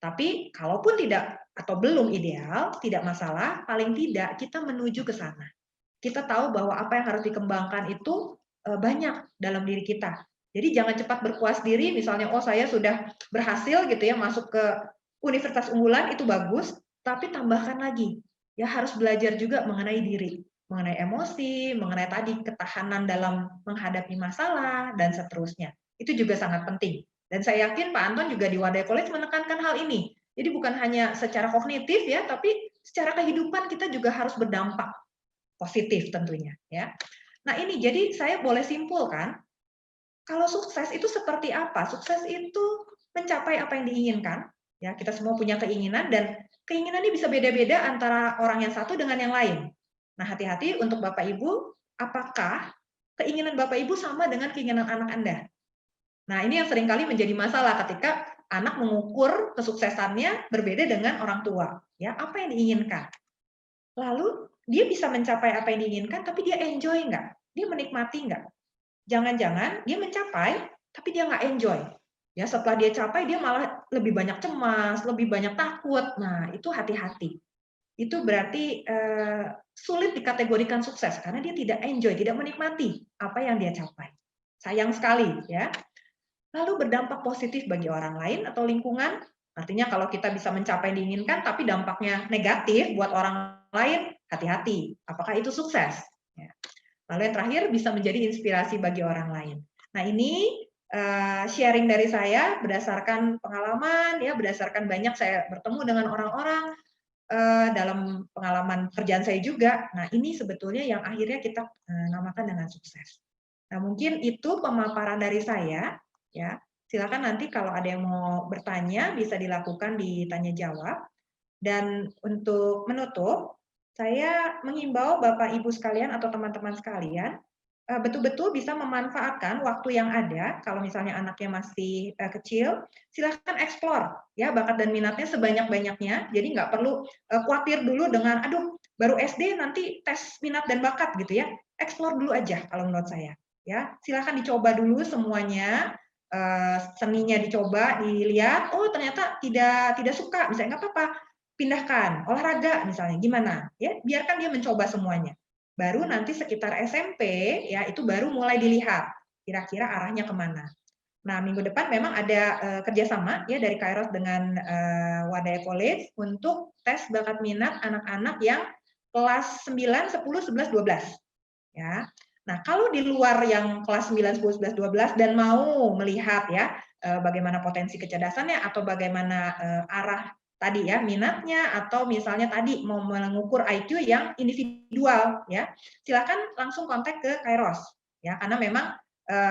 Tapi kalaupun tidak atau belum ideal, tidak masalah, paling tidak kita menuju ke sana. Kita tahu bahwa apa yang harus dikembangkan itu banyak dalam diri kita. Jadi jangan cepat berpuas diri, misalnya, oh saya sudah berhasil gitu ya, masuk ke universitas unggulan, itu bagus, tapi tambahkan lagi. Ya harus belajar juga mengenai diri, mengenai emosi, mengenai tadi ketahanan dalam menghadapi masalah, dan seterusnya. Itu juga sangat penting. Dan saya yakin Pak Anton juga di Wadaya College menekankan hal ini. Jadi bukan hanya secara kognitif ya, tapi secara kehidupan kita juga harus berdampak positif tentunya ya. Nah, ini jadi saya boleh simpulkan kalau sukses itu seperti apa? Sukses itu mencapai apa yang diinginkan, ya. Kita semua punya keinginan dan keinginan ini bisa beda-beda antara orang yang satu dengan yang lain. Nah, hati-hati untuk Bapak Ibu, apakah keinginan Bapak Ibu sama dengan keinginan anak Anda? Nah, ini yang seringkali menjadi masalah ketika anak mengukur kesuksesannya berbeda dengan orang tua, ya. Apa yang diinginkan? Lalu dia bisa mencapai apa yang diinginkan, tapi dia enjoy nggak? Dia menikmati nggak? Jangan-jangan dia mencapai, tapi dia nggak enjoy. Ya, setelah dia capai, dia malah lebih banyak cemas, lebih banyak takut. Nah, itu hati-hati. Itu berarti sulit dikategorikan sukses karena dia tidak enjoy, tidak menikmati apa yang dia capai. Sayang sekali, ya. Lalu berdampak positif bagi orang lain atau lingkungan. Artinya kalau kita bisa mencapai yang diinginkan, tapi dampaknya negatif buat orang lain, hati-hati. Apakah itu sukses? Ya. Lalu yang terakhir bisa menjadi inspirasi bagi orang lain. Nah, ini sharing dari saya berdasarkan pengalaman, ya, berdasarkan banyak saya bertemu dengan orang-orang dalam pengalaman kerjaan saya juga. Nah, ini sebetulnya yang akhirnya kita namakan dengan sukses. Nah, mungkin itu pemaparan dari saya, ya. Silakan nanti kalau ada yang mau bertanya bisa dilakukan di tanya jawab. Dan untuk menutup, saya menghimbau Bapak Ibu sekalian atau teman-teman sekalian betul-betul bisa memanfaatkan waktu yang ada. Kalau misalnya anaknya masih kecil, silahkan eksplor ya bakat dan minatnya sebanyak-banyaknya. Jadi nggak perlu khawatir dulu dengan aduh baru SD nanti tes minat dan bakat gitu ya. Eksplor dulu aja kalau menurut saya. Ya, silahkan dicoba dulu semuanya. Seninya dicoba, dilihat, oh ternyata tidak suka, misalnya nggak apa-apa, pindahkan olahraga misalnya, gimana? Ya, biarkan dia mencoba semuanya. Baru nanti sekitar SMP ya itu baru mulai dilihat kira-kira arahnya kemana. Nah minggu depan memang ada kerjasama ya dari Kairos dengan Wadaya College untuk tes bakat minat anak-anak yang kelas 9, 10, 11, 12 ya. Nah, kalau di luar yang kelas 9, 10, 11, 12 dan mau melihat ya bagaimana potensi kecerdasannya atau bagaimana arah tadi ya minatnya atau misalnya tadi mau mengukur IQ yang individual ya, silakan langsung kontak ke Kairos ya karena memang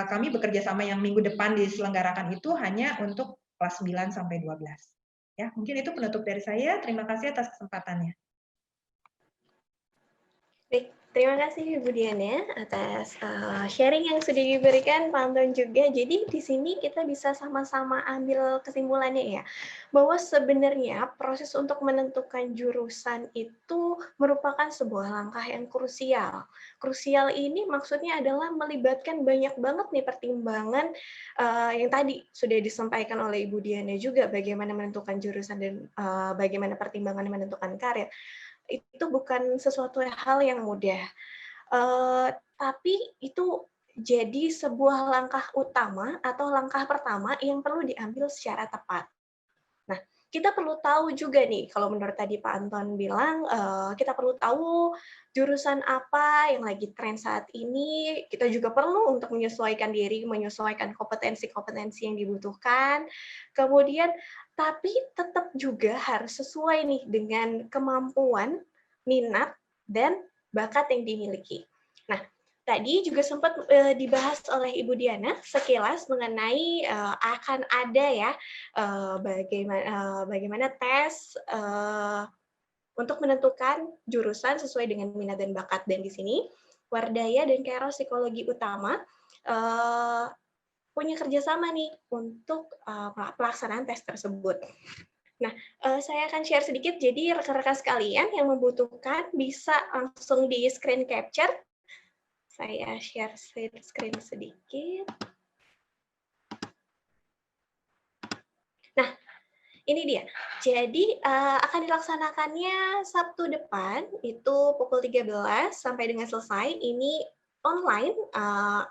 kami bekerja sama yang minggu depan diselenggarakan itu hanya untuk kelas 9 sampai 12. Ya, mungkin itu penutup dari saya. Terima kasih atas kesempatannya. Baik, terima kasih Ibu Diana atas sharing yang sudah diberikan, Pak Anton juga. Jadi di sini kita bisa sama-sama ambil kesimpulannya ya, bahwa sebenarnya proses untuk menentukan jurusan itu merupakan sebuah langkah yang krusial. Krusial ini maksudnya adalah melibatkan banyak banget nih pertimbangan yang tadi sudah disampaikan oleh Ibu Diana juga, bagaimana menentukan jurusan dan bagaimana pertimbangan menentukan karir. Itu bukan sesuatu hal yang mudah. Tapi itu jadi sebuah langkah utama atau langkah pertama yang perlu diambil secara tepat. Nah, kita perlu tahu juga nih, kalau menurut tadi Pak Anton bilang, kita perlu tahu jurusan apa yang lagi tren saat ini, kita juga perlu untuk menyesuaikan diri, menyesuaikan kompetensi-kompetensi yang dibutuhkan, kemudian tapi tetap juga harus sesuai nih dengan kemampuan, minat, dan bakat yang dimiliki. Nah, tadi juga sempat dibahas oleh Ibu Diana sekilas mengenai akan ada ya bagaimana tes untuk menentukan jurusan sesuai dengan minat dan bakat. Dan di sini Wardaya dan Kairos Psikologi Utama punya kerjasama nih untuk pelaksanaan tes tersebut. Nah, saya akan share sedikit, jadi rekan-rekan sekalian yang membutuhkan bisa langsung di screen capture. Saya share screen sedikit. Nah, ini dia. Jadi akan dilaksanakannya Sabtu depan, itu pukul 13 sampai dengan selesai. Ini online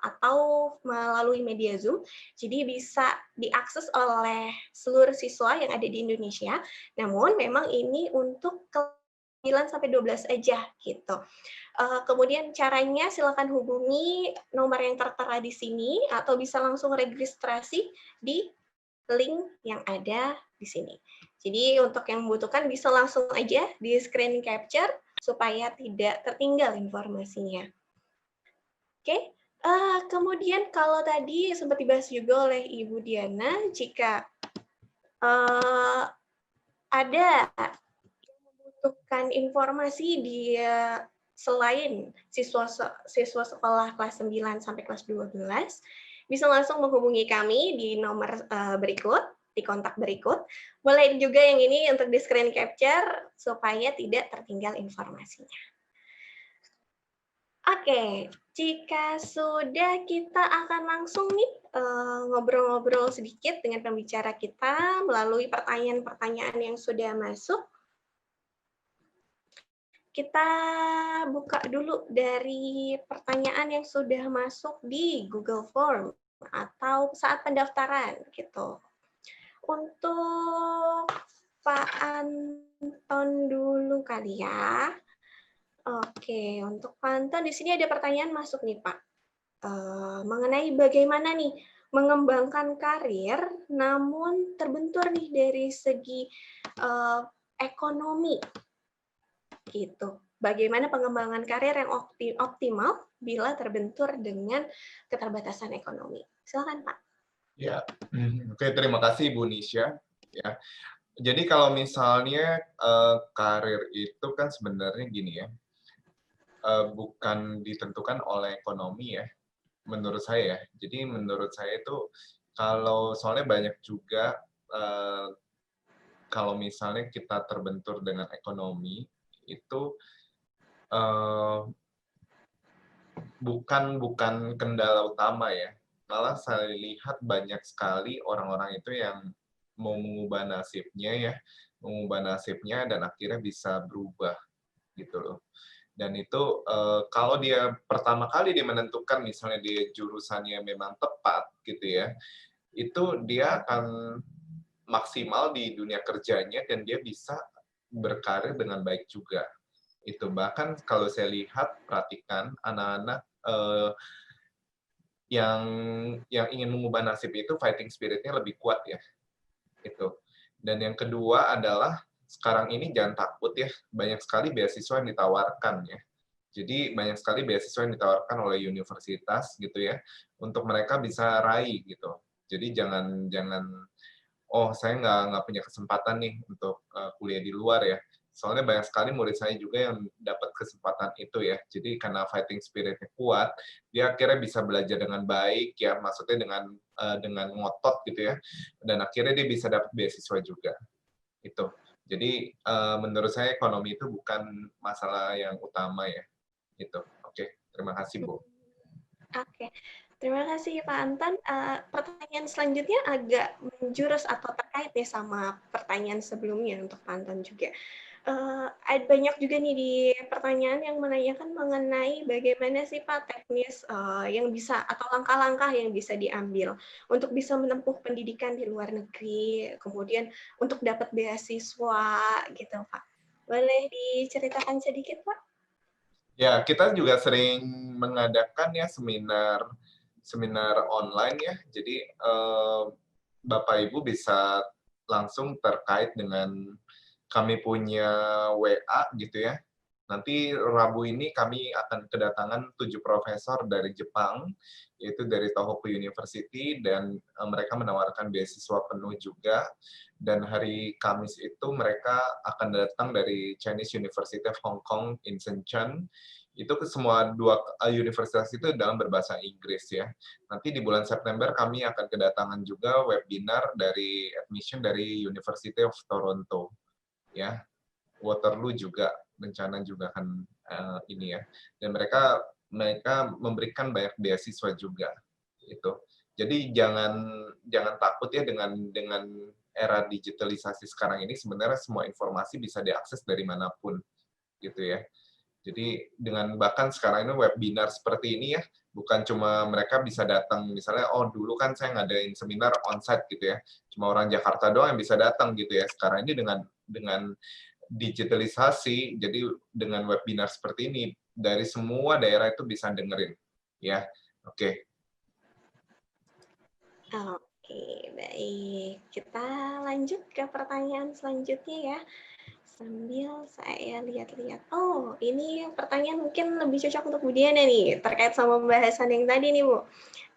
atau melalui media Zoom. Jadi bisa diakses oleh seluruh siswa yang ada di Indonesia. Namun memang ini untuk kelas 9 sampai 12 aja gitu. Kemudian caranya silakan hubungi nomor yang tertera di sini atau bisa langsung registrasi di link yang ada di sini. Jadi untuk yang membutuhkan bisa langsung aja di screen capture supaya tidak tertinggal informasinya. Oke, kemudian kalau tadi sempat dibahas juga oleh Ibu Diana, jika ada yang membutuhkan informasi di selain siswa sekolah kelas 9 sampai kelas 12, bisa langsung menghubungi kami di nomor berikut, di kontak berikut. Boleh juga yang ini untuk di screen capture supaya tidak tertinggal informasinya. Oke, jika sudah kita akan langsung nih ngobrol-ngobrol sedikit dengan pembicara kita melalui pertanyaan-pertanyaan yang sudah masuk. Kita buka dulu dari pertanyaan yang sudah masuk di Google Form atau saat pendaftaran gitu. Untuk Pak Anton dulu kali ya. Oke, untuk Pak Anton di sini ada pertanyaan masuk nih Pak. Mengenai bagaimana nih mengembangkan karir namun terbentur nih dari segi ekonomi. Gitu. Bagaimana pengembangan karir yang optimal bila terbentur dengan keterbatasan ekonomi? Silakan Pak. Ya, oke, terima kasih Bu Nisha. Ya, jadi kalau misalnya karir itu kan sebenarnya gini ya, bukan ditentukan oleh ekonomi ya, menurut saya. Jadi menurut saya itu kalau soalnya banyak juga kalau misalnya kita terbentur dengan ekonomi itu eh, bukan kendala utama ya. Malah saya lihat banyak sekali orang-orang itu yang mau mengubah nasibnya ya, mengubah nasibnya dan akhirnya bisa berubah gitu loh. Dan itu kalau dia pertama kali dia menentukan misalnya dia jurusannya memang tepat gitu ya, itu dia akan maksimal di dunia kerjanya dan dia bisa berkarir dengan baik juga. Itu bahkan kalau saya lihat perhatikan anak-anak yang ingin mengubah nasib itu fighting spirit-nya lebih kuat ya. Itu. Dan yang kedua adalah sekarang ini jangan takut ya, banyak sekali beasiswa yang ditawarkan ya. Jadi banyak sekali beasiswa yang ditawarkan oleh universitas gitu ya, untuk mereka bisa raih gitu. Jadi jangan oh saya nggak punya kesempatan nih untuk kuliah di luar ya. Soalnya banyak sekali murid saya juga yang dapat kesempatan itu ya. Jadi karena fighting spirit-nya kuat, dia akhirnya bisa belajar dengan baik ya, maksudnya dengan ngotot gitu ya. Dan akhirnya dia bisa dapat beasiswa juga. Itu. Jadi menurut saya ekonomi itu bukan masalah yang utama ya. Itu. Oke, terima kasih Bu. Oke, terima kasih Pak Anton. Pertanyaan selanjutnya agak menjurus atau terkait nih sama pertanyaan sebelumnya untuk Pak Anton juga. Ada banyak juga nih di pertanyaan yang menanyakan mengenai bagaimana sih Pak teknis yang bisa atau langkah-langkah yang bisa diambil untuk bisa menempuh pendidikan di luar negeri, kemudian untuk dapat beasiswa gitu Pak. Boleh diceritakan sedikit Pak? Ya, kita juga sering mengadakan ya seminar online ya. Jadi Bapak Ibu bisa langsung terkait dengan kami punya WA gitu ya. Nanti Rabu ini kami akan kedatangan 7 profesor dari Jepang, yaitu dari Tohoku University, dan mereka menawarkan beasiswa penuh juga. Dan hari Kamis itu mereka akan datang dari Chinese University of Hong Kong in Shenzhen. Itu ke semua dua universitas itu dalam berbahasa Inggris ya. Nanti di bulan September kami akan kedatangan juga webinar dari admission dari University of Toronto ya. Waterloo juga rencana juga akan ini ya. Dan mereka memberikan banyak beasiswa juga itu. Jadi jangan takut ya dengan era digitalisasi sekarang ini, sebenarnya semua informasi bisa diakses dari manapun gitu ya. Jadi dengan bahkan sekarang ini webinar seperti ini ya, bukan cuma mereka bisa datang, misalnya, oh dulu kan saya ngadain seminar onsite gitu ya, cuma orang Jakarta doang yang bisa datang gitu ya. Sekarang ini dengan digitalisasi, jadi dengan webinar seperti ini, dari semua daerah itu bisa dengerin. Ya, oke. Oke, baik. Kita lanjut ke pertanyaan selanjutnya ya. Sambil saya lihat-lihat. Oh, ini pertanyaan mungkin lebih cocok untuk Bu Diana nih, terkait sama pembahasan yang tadi nih, Bu,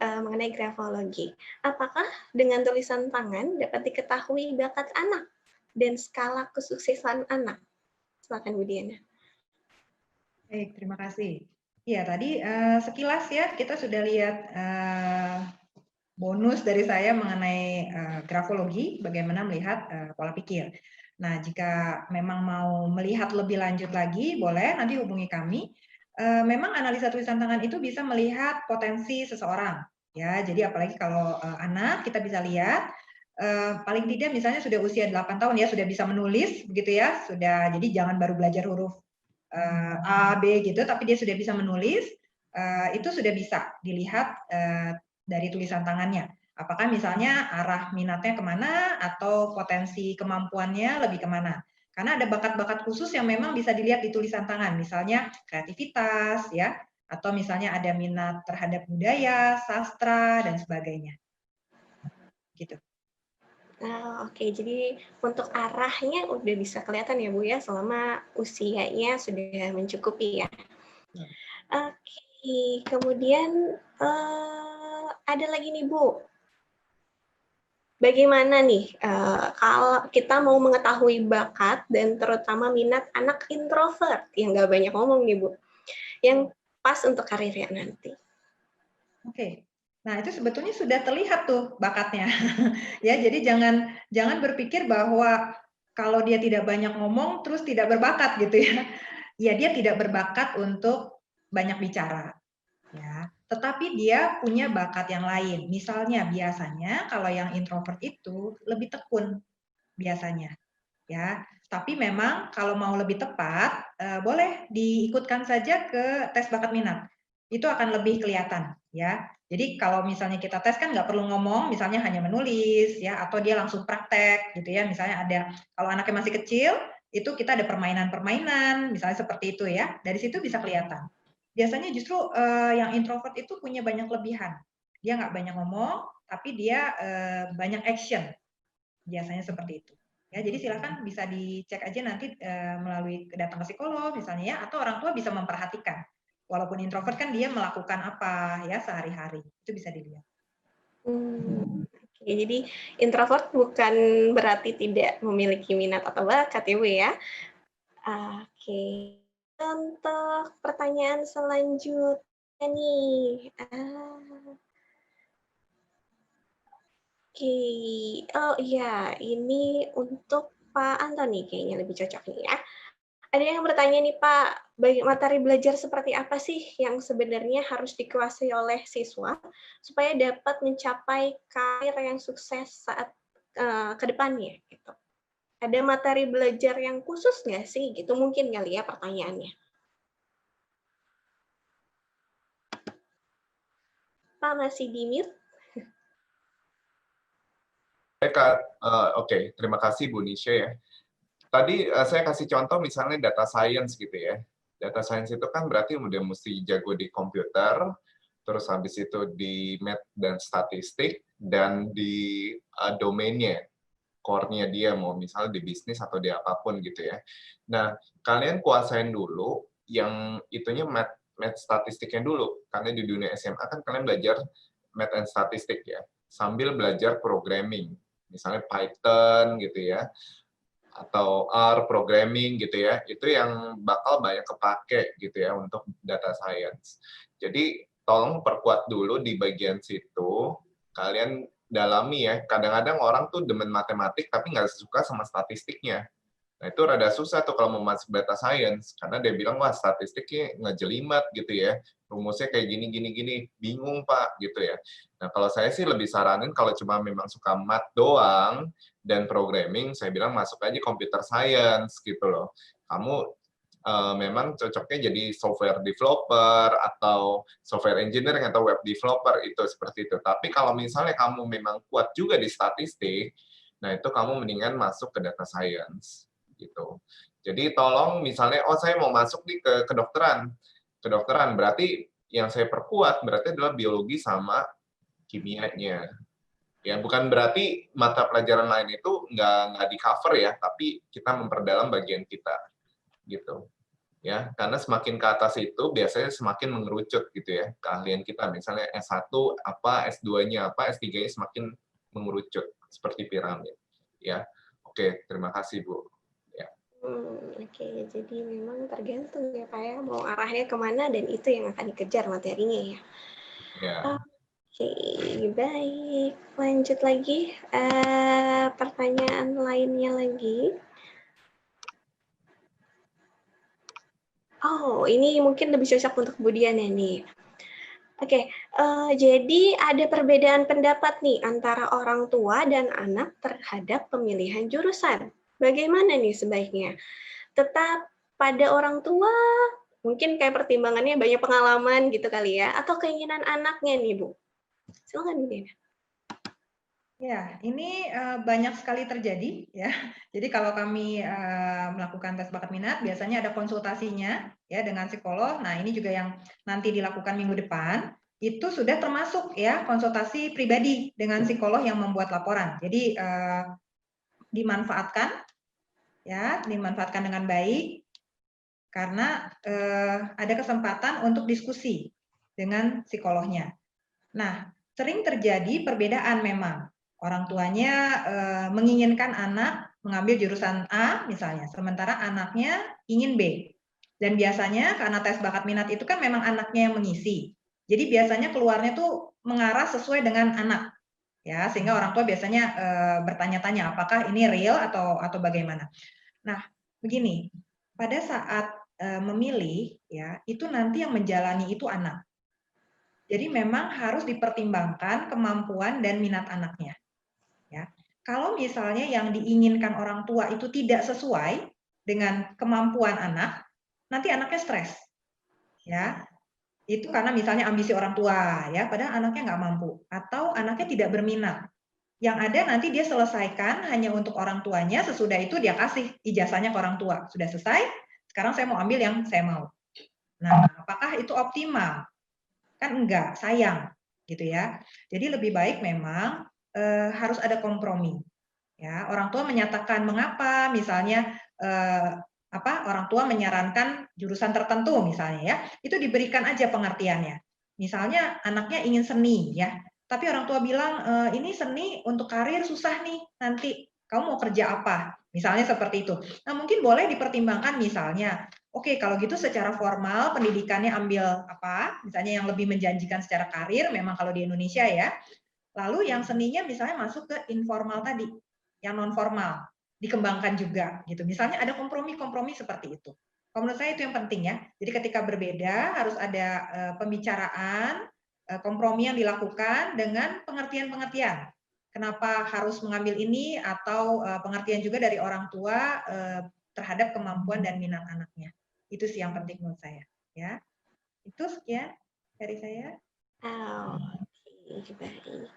mengenai grafologi. Apakah dengan tulisan tangan dapat diketahui bakat anak dan skala kesuksesan anak? Silakan Bu Diana. Baik, terima kasih. Iya, tadi sekilas ya kita sudah lihat bonus dari saya mengenai grafologi, bagaimana melihat pola pikir. Nah, jika memang mau melihat lebih lanjut lagi, boleh nanti hubungi kami. Memang analisa tulisan tangan itu bisa melihat potensi seseorang, ya. Jadi apalagi kalau anak kita bisa lihat paling tidak misalnya sudah usia 8 tahun ya sudah bisa menulis begitu ya, sudah. Jadi jangan baru belajar huruf A, B gitu, tapi dia sudah bisa menulis, itu sudah bisa dilihat dari tulisan tangannya. Apakah misalnya arah minatnya kemana atau potensi kemampuannya lebih kemana. Karena ada bakat-bakat khusus yang memang bisa dilihat di tulisan tangan, misalnya kreativitas, ya, atau misalnya ada minat terhadap budaya, sastra, dan sebagainya. Gitu. Oke, jadi untuk arahnya udah bisa kelihatan ya Bu ya, selama usianya sudah mencukupi ya. Oke, kemudian ada lagi nih Bu. bagaimana nih kalau kita mau mengetahui bakat dan terutama minat anak introvert yang nggak banyak ngomong nih Bu, yang pas untuk karirnya nanti? Oke. Nah, itu sebetulnya sudah terlihat tuh bakatnya. Ya, jadi jangan berpikir bahwa kalau dia tidak banyak ngomong terus tidak berbakat gitu ya. Ya, dia tidak berbakat untuk banyak bicara, ya. Tetapi dia punya bakat yang lain. Misalnya biasanya kalau yang introvert itu lebih tekun biasanya, ya. Tapi memang kalau mau lebih tepat, boleh diikutkan saja ke tes bakat minat. Itu akan lebih kelihatan, ya. Jadi kalau misalnya kita tes kan nggak perlu ngomong, misalnya hanya menulis, ya, atau dia langsung praktek, gitu ya. Misalnya ada, kalau anaknya masih kecil, itu kita ada permainan-permainan, misalnya seperti itu ya. Dari situ bisa kelihatan. Biasanya justru yang introvert itu punya banyak kelebihan. Dia nggak banyak ngomong, tapi dia banyak action. Biasanya seperti itu. Ya, jadi silakan bisa dicek aja nanti melalui datang ke psikolog misalnya ya, atau orang tua bisa memperhatikan. Walaupun introvert kan dia melakukan apa ya sehari-hari, itu bisa dilihat. Oke, jadi introvert bukan berarti tidak memiliki minat atau bakat ya Bu ya. Oke, untuk pertanyaan selanjutnya nih. Oke, oh iya, ini untuk Pak Antoni kayaknya lebih cocok nih ya. Ada yang bertanya nih Pak, materi belajar seperti apa sih yang sebenarnya harus dikuasai oleh siswa supaya dapat mencapai karir yang sukses saat ke depannya gitu. Ada materi belajar yang khusus nggak sih? Gitu mungkin kali ya pertanyaannya. Pak masih di mute? Oke, terima kasih Bu Nisha ya. Tadi saya kasih contoh misalnya data science gitu ya. Data science itu kan berarti udah mesti jago di komputer, terus habis itu di math dan statistik, dan di domainnya, core-nya dia, mau misalnya di bisnis atau di apapun gitu ya. Nah, kalian kuasain dulu yang itunya math statistiknya dulu, karena di dunia SMA kan kalian belajar math and statistik ya, sambil belajar programming, misalnya Python gitu ya, atau R programming gitu ya, itu yang bakal banyak kepake gitu ya untuk data science. Jadi tolong perkuat dulu di bagian situ, kalian dalami ya. Kadang-kadang orang tuh demen matematik tapi nggak suka sama statistiknya. Nah, itu rada susah tuh kalau mau masuk data science, karena dia bilang, wah statistiknya ngejelimet gitu ya, rumusnya kayak gini, gini, gini, bingung Pak, gitu ya. Nah, kalau saya sih lebih saranin kalau cuma memang suka math doang, dan programming, saya bilang masuk aja computer science gitu loh. Kamu memang cocoknya jadi software developer, atau software engineering, atau web developer, itu seperti itu. Tapi kalau misalnya kamu memang kuat juga di statistik, nah itu kamu mendingan masuk ke data science gitu. Jadi tolong misalnya, oh saya mau masuk nih ke kedokteran. Kedokteran berarti yang saya perkuat berarti adalah biologi sama kimianya. Ya, bukan berarti mata pelajaran lain itu nggak di cover ya, tapi kita memperdalam bagian kita gitu. Ya, karena semakin ke atas itu biasanya semakin mengerucut gitu ya keahlian kita. Misalnya S1 apa, S2-nya apa, S3-nya semakin mengerucut seperti piramid. Ya, oke, terima kasih Bu. Oke, jadi memang tergantung ya Pak ya, mau arahnya kemana dan itu yang akan dikejar materinya ya. Ya. Oke, baik. Lanjut lagi, pertanyaan lainnya lagi. Oh, ini mungkin lebih cocok untuk Bu Dian ya nih. Oke, jadi ada perbedaan pendapat nih antara orang tua dan anak terhadap pemilihan jurusan. Bagaimana nih sebaiknya? Tetap pada orang tua, mungkin kayak pertimbangannya banyak pengalaman gitu kali ya, atau keinginan anaknya nih Bu? Silakan Bu Dian. Ya, ini banyak sekali terjadi ya. Jadi kalau kami melakukan tes bakat minat, biasanya ada konsultasinya ya dengan psikolog. Nah, ini juga yang nanti dilakukan minggu depan, itu sudah termasuk ya konsultasi pribadi dengan psikolog yang membuat laporan. Jadi dimanfaatkan ya, dimanfaatkan dengan baik karena ada kesempatan untuk diskusi dengan psikolognya. Nah, sering terjadi perbedaan memang. Orang tuanya menginginkan anak mengambil jurusan A misalnya, sementara anaknya ingin B. Dan biasanya karena tes bakat minat itu kan memang anaknya yang mengisi. Jadi biasanya keluarnya tuh mengarah sesuai dengan anak, ya, sehingga orang tua biasanya bertanya-tanya apakah ini real atau bagaimana. Nah, begini, pada saat memilih, ya, itu nanti yang menjalani itu anak. Jadi memang harus dipertimbangkan kemampuan dan minat anaknya. Ya, kalau misalnya yang diinginkan orang tua itu tidak sesuai dengan kemampuan anak, nanti anaknya stres. Ya, itu karena misalnya ambisi orang tua, ya, padahal anaknya nggak mampu atau anaknya tidak berminat. Yang ada nanti dia selesaikan hanya untuk orang tuanya, sesudah itu dia kasih ijazahnya ke orang tua. Sudah selesai, sekarang saya mau ambil yang saya mau. Nah, apakah itu optimal? Kan enggak, sayang, gitu ya. Jadi lebih baik memang harus ada kompromi. Ya, orang tua menyatakan mengapa, misalnya orang tua menyarankan jurusan tertentu misalnya ya, itu diberikan aja pengertiannya. Misalnya anaknya ingin seni ya, tapi orang tua bilang ini seni untuk karir susah nih nanti, kamu mau kerja apa? Misalnya seperti itu. Nah, mungkin boleh dipertimbangkan misalnya, oke, kalau gitu secara formal pendidikannya ambil apa? Misalnya yang lebih menjanjikan secara karir, memang kalau di Indonesia ya. Lalu yang seninya misalnya masuk ke informal tadi, yang non formal, dikembangkan juga gitu. Misalnya ada kompromi-kompromi seperti itu. Kalau menurut saya itu yang penting ya. Jadi ketika berbeda harus ada pembicaraan, kompromi yang dilakukan dengan pengertian-pengertian. Kenapa harus mengambil ini atau pengertian juga dari orang tua terhadap kemampuan dan minat anaknya. Itu sih yang penting menurut saya. Ya, itu sekian dari saya. Oh, oke, baik.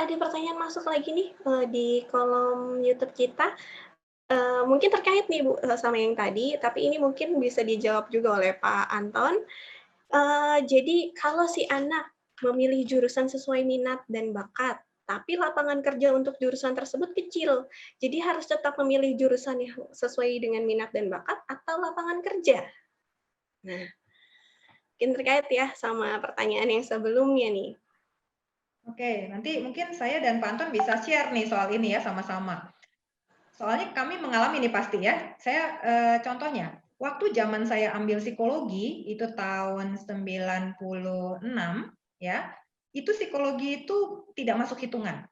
Ada pertanyaan masuk lagi nih di kolom YouTube kita. Mungkin terkait nih Bu sama yang tadi, tapi ini mungkin bisa dijawab juga oleh Pak Anton. Jadi kalau si anak memilih jurusan sesuai minat dan bakat, tapi lapangan kerja untuk jurusan tersebut kecil, jadi harus tetap memilih jurusan yang sesuai dengan minat dan bakat atau lapangan kerja. Nah, mungkin terkait ya sama pertanyaan yang sebelumnya nih. Oke, nanti mungkin saya dan Pak Anton bisa share nih soal ini ya sama-sama. Soalnya kami mengalami nih pasti ya. Saya contohnya, waktu zaman saya ambil psikologi itu tahun 96 ya, itu psikologi itu tidak masuk hitungan.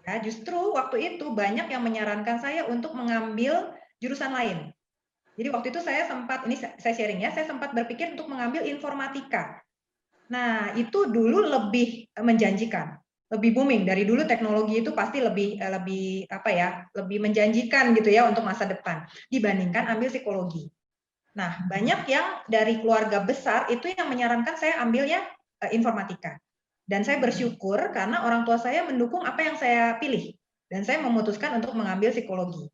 Ya, justru waktu itu banyak yang menyarankan saya untuk mengambil jurusan lain. Jadi waktu itu saya sempat, ini saya sharing ya, saya sempat berpikir untuk mengambil informatika. Nah, itu dulu lebih menjanjikan, lebih booming. Dari dulu teknologi itu pasti lebih lebih menjanjikan gitu ya untuk masa depan dibandingkan ambil psikologi. Nah, banyak yang dari keluarga besar itu yang menyarankan saya ambilnya informatika. Dan saya bersyukur karena orang tua saya mendukung apa yang saya pilih dan saya memutuskan untuk mengambil psikologi.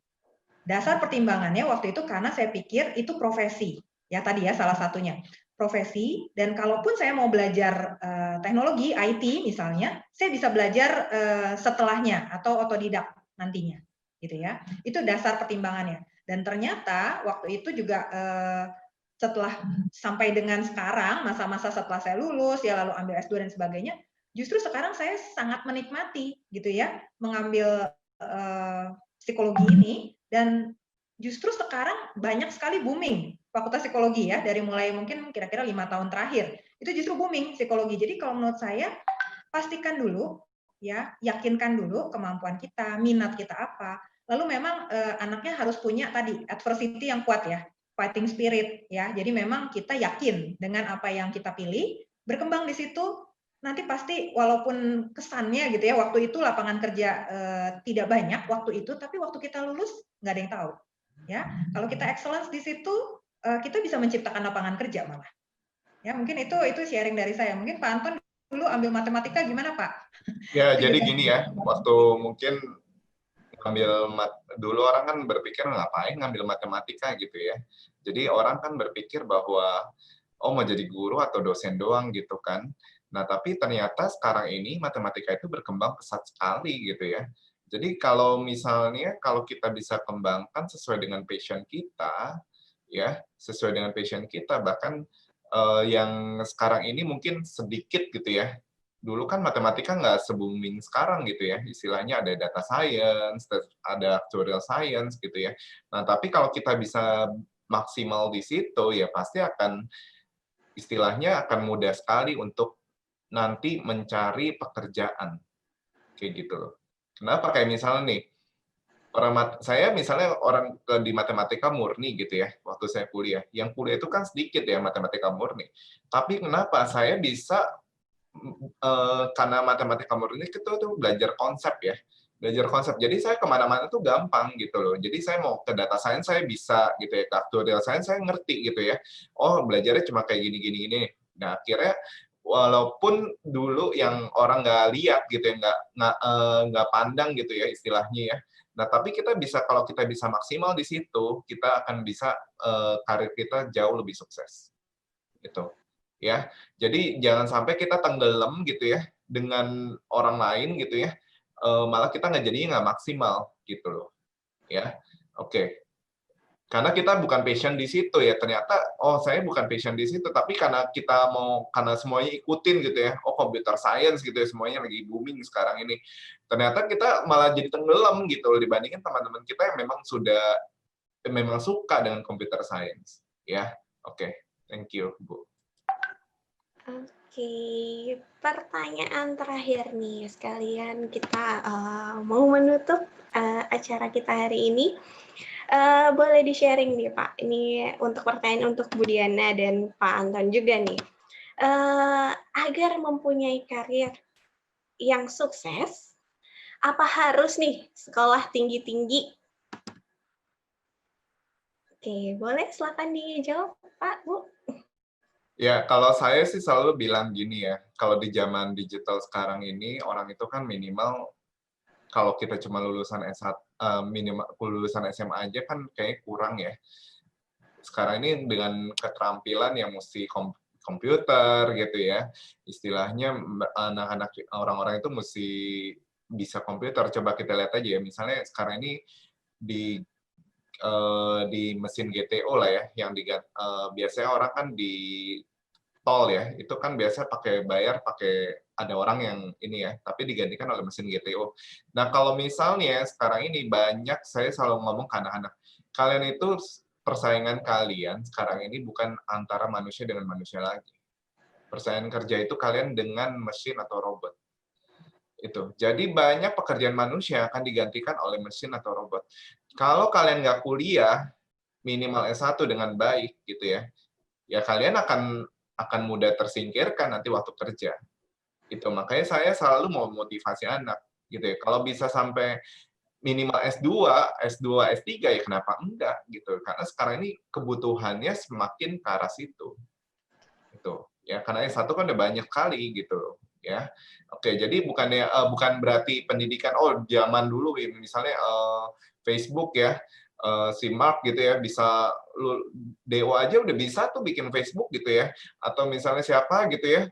Dasar pertimbangannya waktu itu karena saya pikir itu profesi. Ya tadi ya salah satunya profesi, dan kalaupun saya mau belajar teknologi IT misalnya, saya bisa belajar setelahnya atau otodidak nantinya, gitu ya. Itu dasar pertimbangannya. Dan ternyata waktu itu juga setelah sampai dengan sekarang, masa-masa setelah saya lulus ya lalu ambil S2 dan sebagainya, justru sekarang saya sangat menikmati gitu ya mengambil psikologi ini, dan justru sekarang banyak sekali booming fakultas psikologi ya, dari mulai mungkin kira-kira 5 tahun terakhir itu justru booming psikologi. Jadi kalau menurut saya pastikan dulu ya, yakinkan dulu kemampuan kita, minat kita apa, lalu memang anaknya harus punya tadi adversity yang kuat ya, fighting spirit ya. Jadi memang kita yakin dengan apa yang kita pilih, berkembang di situ, nanti pasti walaupun kesannya gitu ya waktu itu lapangan kerja tidak banyak waktu itu, tapi waktu kita lulus nggak ada yang tahu ya. Kalau kita excellence di situ kita bisa menciptakan lapangan kerja malah ya. Mungkin itu sharing dari saya. Mungkin Pak Anton dulu ambil matematika gimana Pak? Ya, jadi gini ya, waktu mungkin dulu orang kan berpikir ngapain ngambil matematika gitu ya. Jadi orang kan berpikir bahwa oh mau jadi guru atau dosen doang gitu kan. Nah, tapi ternyata sekarang ini matematika itu berkembang pesat sekali gitu ya. Jadi kalau misalnya kalau kita bisa kembangkan sesuai dengan passion kita, ya sesuai dengan passion kita, bahkan yang sekarang ini mungkin sedikit gitu ya dulu kan matematika nggak se-booming sekarang gitu ya, istilahnya ada data science, ada actuarial science gitu ya. Nah, tapi kalau kita bisa maksimal di situ, ya pasti akan, istilahnya akan mudah sekali untuk nanti mencari pekerjaan, kayak gitu loh. Kenapa? Kayak misalnya nih, saya misalnya orang di matematika murni gitu ya, waktu saya kuliah. Yang kuliah itu kan sedikit ya matematika murni. Tapi kenapa saya bisa, karena matematika murni itu tuh belajar konsep ya, belajar konsep. Jadi saya kemana-mana tuh gampang gitu loh. Jadi saya mau ke data science saya bisa gitu ya, ke actuarial science saya ngerti gitu ya. Oh belajarnya cuma kayak gini. Nah akhirnya walaupun dulu yang orang nggak lihat gitu ya, nggak pandang gitu ya istilahnya ya. Nah tapi kita bisa, kalau kita bisa maksimal di situ, kita akan bisa karir kita jauh lebih sukses gitu. Ya, jadi jangan sampai kita tenggelam gitu ya dengan orang lain gitu ya, malah kita nggak maksimal gitu loh, ya. Oke, karena kita bukan passion di situ ya, ternyata, oh saya bukan passion di situ, tapi karena semuanya ikutin gitu ya, oh computer science gitu ya, semuanya lagi booming sekarang ini. Ternyata kita malah jadi tenggelam gitu loh, dibandingkan teman-teman kita yang memang suka dengan computer science, ya. Oke, thank you, Bu. Oke, pertanyaan terakhir nih sekalian kita mau menutup acara kita hari ini. Boleh di-sharing nih Pak, ini untuk pertanyaan untuk Bu Diana dan Pak Anton juga nih. Agar mempunyai karir yang sukses, apa harus nih sekolah tinggi-tinggi? Oke, boleh silakan dijawab Pak, Bu. Ya, kalau saya sih selalu bilang gini ya, kalau di zaman digital sekarang ini, orang itu kan minimal, kalau kita cuma lulusan minimal lulusan SMA aja kan kayak kurang ya. Sekarang ini dengan keterampilan yang mesti komputer gitu ya, istilahnya anak-anak orang-orang itu mesti bisa komputer. Coba kita lihat aja ya, misalnya sekarang ini di mesin GTO lah ya, yang biasanya orang kan di tol ya, itu kan biasa bayar pakai ada orang yang ini ya, tapi digantikan oleh mesin GTO. Nah, kalau misalnya sekarang ini banyak, saya selalu ngomong ke anak-anak, kalian itu persaingan kalian sekarang ini bukan antara manusia dengan manusia lagi. Persaingan kerja itu kalian dengan mesin atau robot. Itu. Jadi banyak pekerjaan manusia akan digantikan oleh mesin atau robot. Kalau kalian nggak kuliah, minimal S1 dengan baik gitu ya kalian akan mudah tersingkirkan nanti waktu kerja. Itu makanya saya selalu mau motivasi anak gitu ya. Kalau bisa sampai minimal S2, S3 ya kenapa enggak gitu. Karena sekarang ini kebutuhannya semakin ke arah situ. Itu. Ya, karena S1 kan udah banyak kali gitu ya. Oke, jadi bukan berarti pendidikan zaman dulu misalnya Facebook ya, si Mark gitu ya bisa DO aja udah bisa tuh bikin Facebook gitu ya, atau misalnya siapa gitu ya,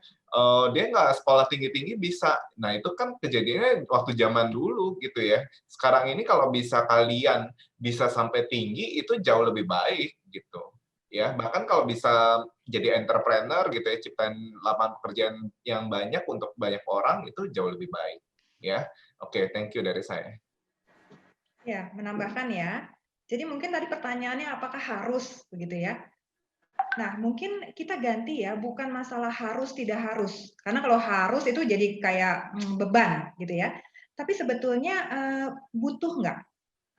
dia nggak sekolah tinggi-tinggi bisa. Nah itu kan kejadiannya waktu zaman dulu gitu ya. Sekarang ini kalau bisa kalian bisa sampai tinggi itu jauh lebih baik gitu ya. Bahkan kalau bisa jadi entrepreneur gitu ya, ciptain lapangan pekerjaan yang banyak untuk banyak orang itu jauh lebih baik ya. Oke, thank you dari saya. Ya, menambahkan ya. Jadi mungkin tadi pertanyaannya apakah harus begitu ya? Nah, mungkin kita ganti ya, bukan masalah harus tidak harus. Karena kalau harus itu jadi kayak beban gitu ya. Tapi sebetulnya butuh nggak?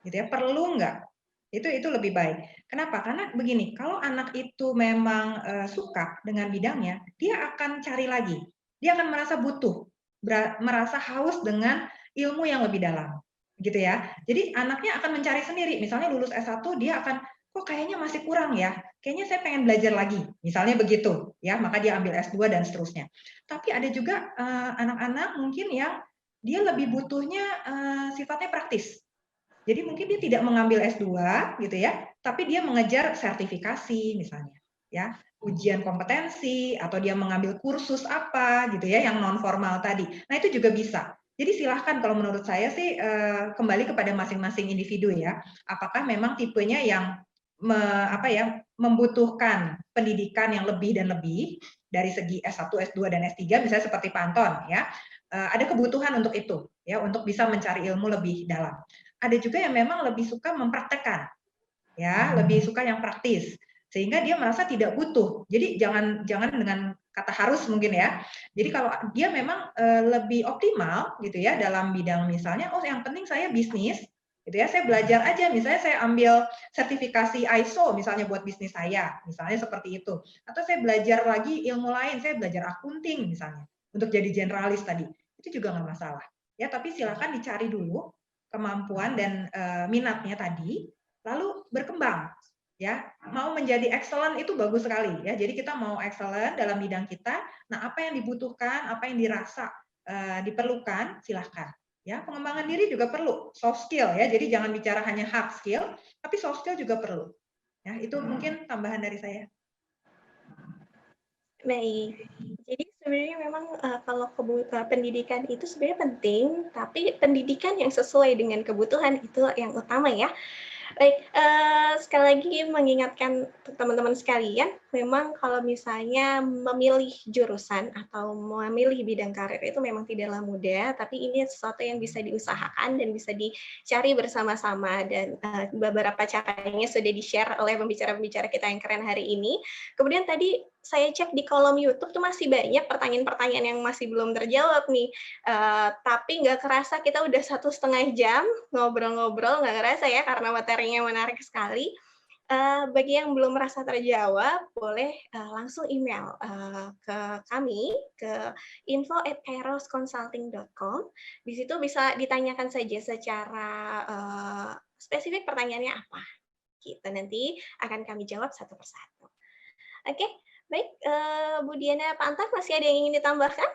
Gitu ya, perlu nggak? Itu lebih baik. Kenapa? Karena begini, kalau anak itu memang suka dengan bidangnya, dia akan cari lagi. Dia akan merasa butuh, merasa haus dengan ilmu yang lebih dalam. Gitu ya. Jadi anaknya akan mencari sendiri. Misalnya lulus S1 dia akan kok kayaknya masih kurang ya. Kayaknya saya pengen belajar lagi. Misalnya begitu, ya. Maka dia ambil S2 dan seterusnya. Tapi ada juga anak-anak mungkin yang dia lebih butuhnya sifatnya praktis. Jadi mungkin dia tidak mengambil S2 gitu ya, tapi dia mengejar sertifikasi misalnya, ya, ujian kompetensi atau dia mengambil kursus apa gitu ya yang non formal tadi. Nah, itu juga bisa. Jadi silahkan kalau menurut saya sih kembali kepada masing-masing individu ya. Apakah memang tipenya yang membutuhkan pendidikan yang lebih dan lebih dari segi S1, S2 dan S3 misalnya seperti Pak Anton ya. Ada kebutuhan untuk itu ya, untuk bisa mencari ilmu lebih dalam. Ada juga yang memang lebih suka mempraktekkan ya, lebih suka yang praktis sehingga dia merasa tidak butuh. Jadi jangan dengan kata harus mungkin ya. Jadi kalau dia memang lebih optimal gitu ya dalam bidang misalnya, oh yang penting saya bisnis gitu ya, saya belajar aja, misalnya saya ambil sertifikasi ISO misalnya buat bisnis saya, misalnya seperti itu. Atau saya belajar lagi ilmu lain, saya belajar akunting misalnya untuk jadi generalis tadi. Itu juga nggak masalah. Ya, tapi silakan dicari dulu kemampuan dan minatnya tadi, lalu berkembang. Ya, mau menjadi excellent itu bagus sekali ya. Jadi kita mau excellent dalam bidang kita. Nah, apa yang dibutuhkan, apa yang dirasa diperlukan, silahkan. Ya, pengembangan diri juga perlu, soft skill ya. Jadi jangan bicara hanya hard skill, tapi soft skill juga perlu. Ya, itu mungkin tambahan dari saya. Baik. Jadi sebenarnya memang kalau pendidikan itu sebenarnya penting, tapi pendidikan yang sesuai dengan kebutuhan itu yang utama ya. Baik, sekali lagi mengingatkan teman-teman sekalian, memang kalau misalnya memilih jurusan atau memilih bidang karir itu memang tidaklah mudah, tapi ini sesuatu yang bisa diusahakan dan bisa dicari bersama-sama, dan beberapa caranya sudah di-share oleh pembicara-pembicara kita yang keren hari ini. Kemudian tadi saya cek di kolom YouTube tuh masih banyak pertanyaan-pertanyaan yang masih belum terjawab nih, tapi nggak kerasa kita udah 1,5 jam ngobrol-ngobrol, nggak kerasa ya karena materinya menarik sekali. Bagi yang belum merasa terjawab, boleh langsung email ke kami, ke info@kairosconsulting.com. Di situ bisa ditanyakan saja secara spesifik pertanyaannya apa. Gitu, nanti akan kami jawab satu persatu. Oke, baik, Bu Diana, Pak Anton, masih ada yang ingin ditambahkan?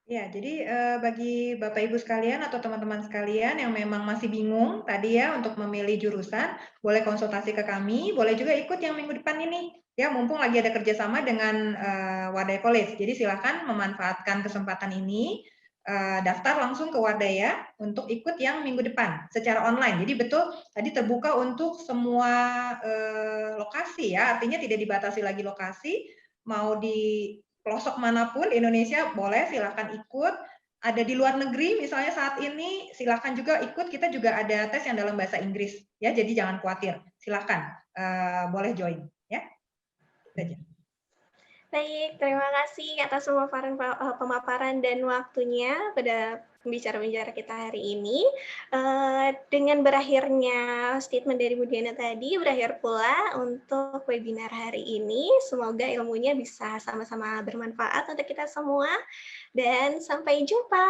Ya, jadi bagi Bapak Ibu sekalian atau teman-teman sekalian yang memang masih bingung tadi ya untuk memilih jurusan, boleh konsultasi ke kami, boleh juga ikut yang minggu depan ini. Ya, mumpung lagi ada kerjasama dengan Wadaya College. Jadi silakan memanfaatkan kesempatan ini, daftar langsung ke Wadaya untuk ikut yang minggu depan secara online. Jadi betul tadi terbuka untuk semua lokasi ya, artinya tidak dibatasi lagi lokasi, mau di pelosok manapun Indonesia boleh, silakan ikut. Ada di luar negeri misalnya saat ini, silakan juga ikut. Kita juga ada tes yang dalam bahasa Inggris ya, jadi jangan khawatir, silakan boleh join ya. Itu aja. Baik, terima kasih atas pemaparan dan waktunya pada pembicara-pembicara kita hari ini. Dengan berakhirnya statement dari Bu Diana tadi, berakhir pula untuk webinar hari ini. Semoga ilmunya bisa sama-sama bermanfaat untuk kita semua, dan sampai jumpa.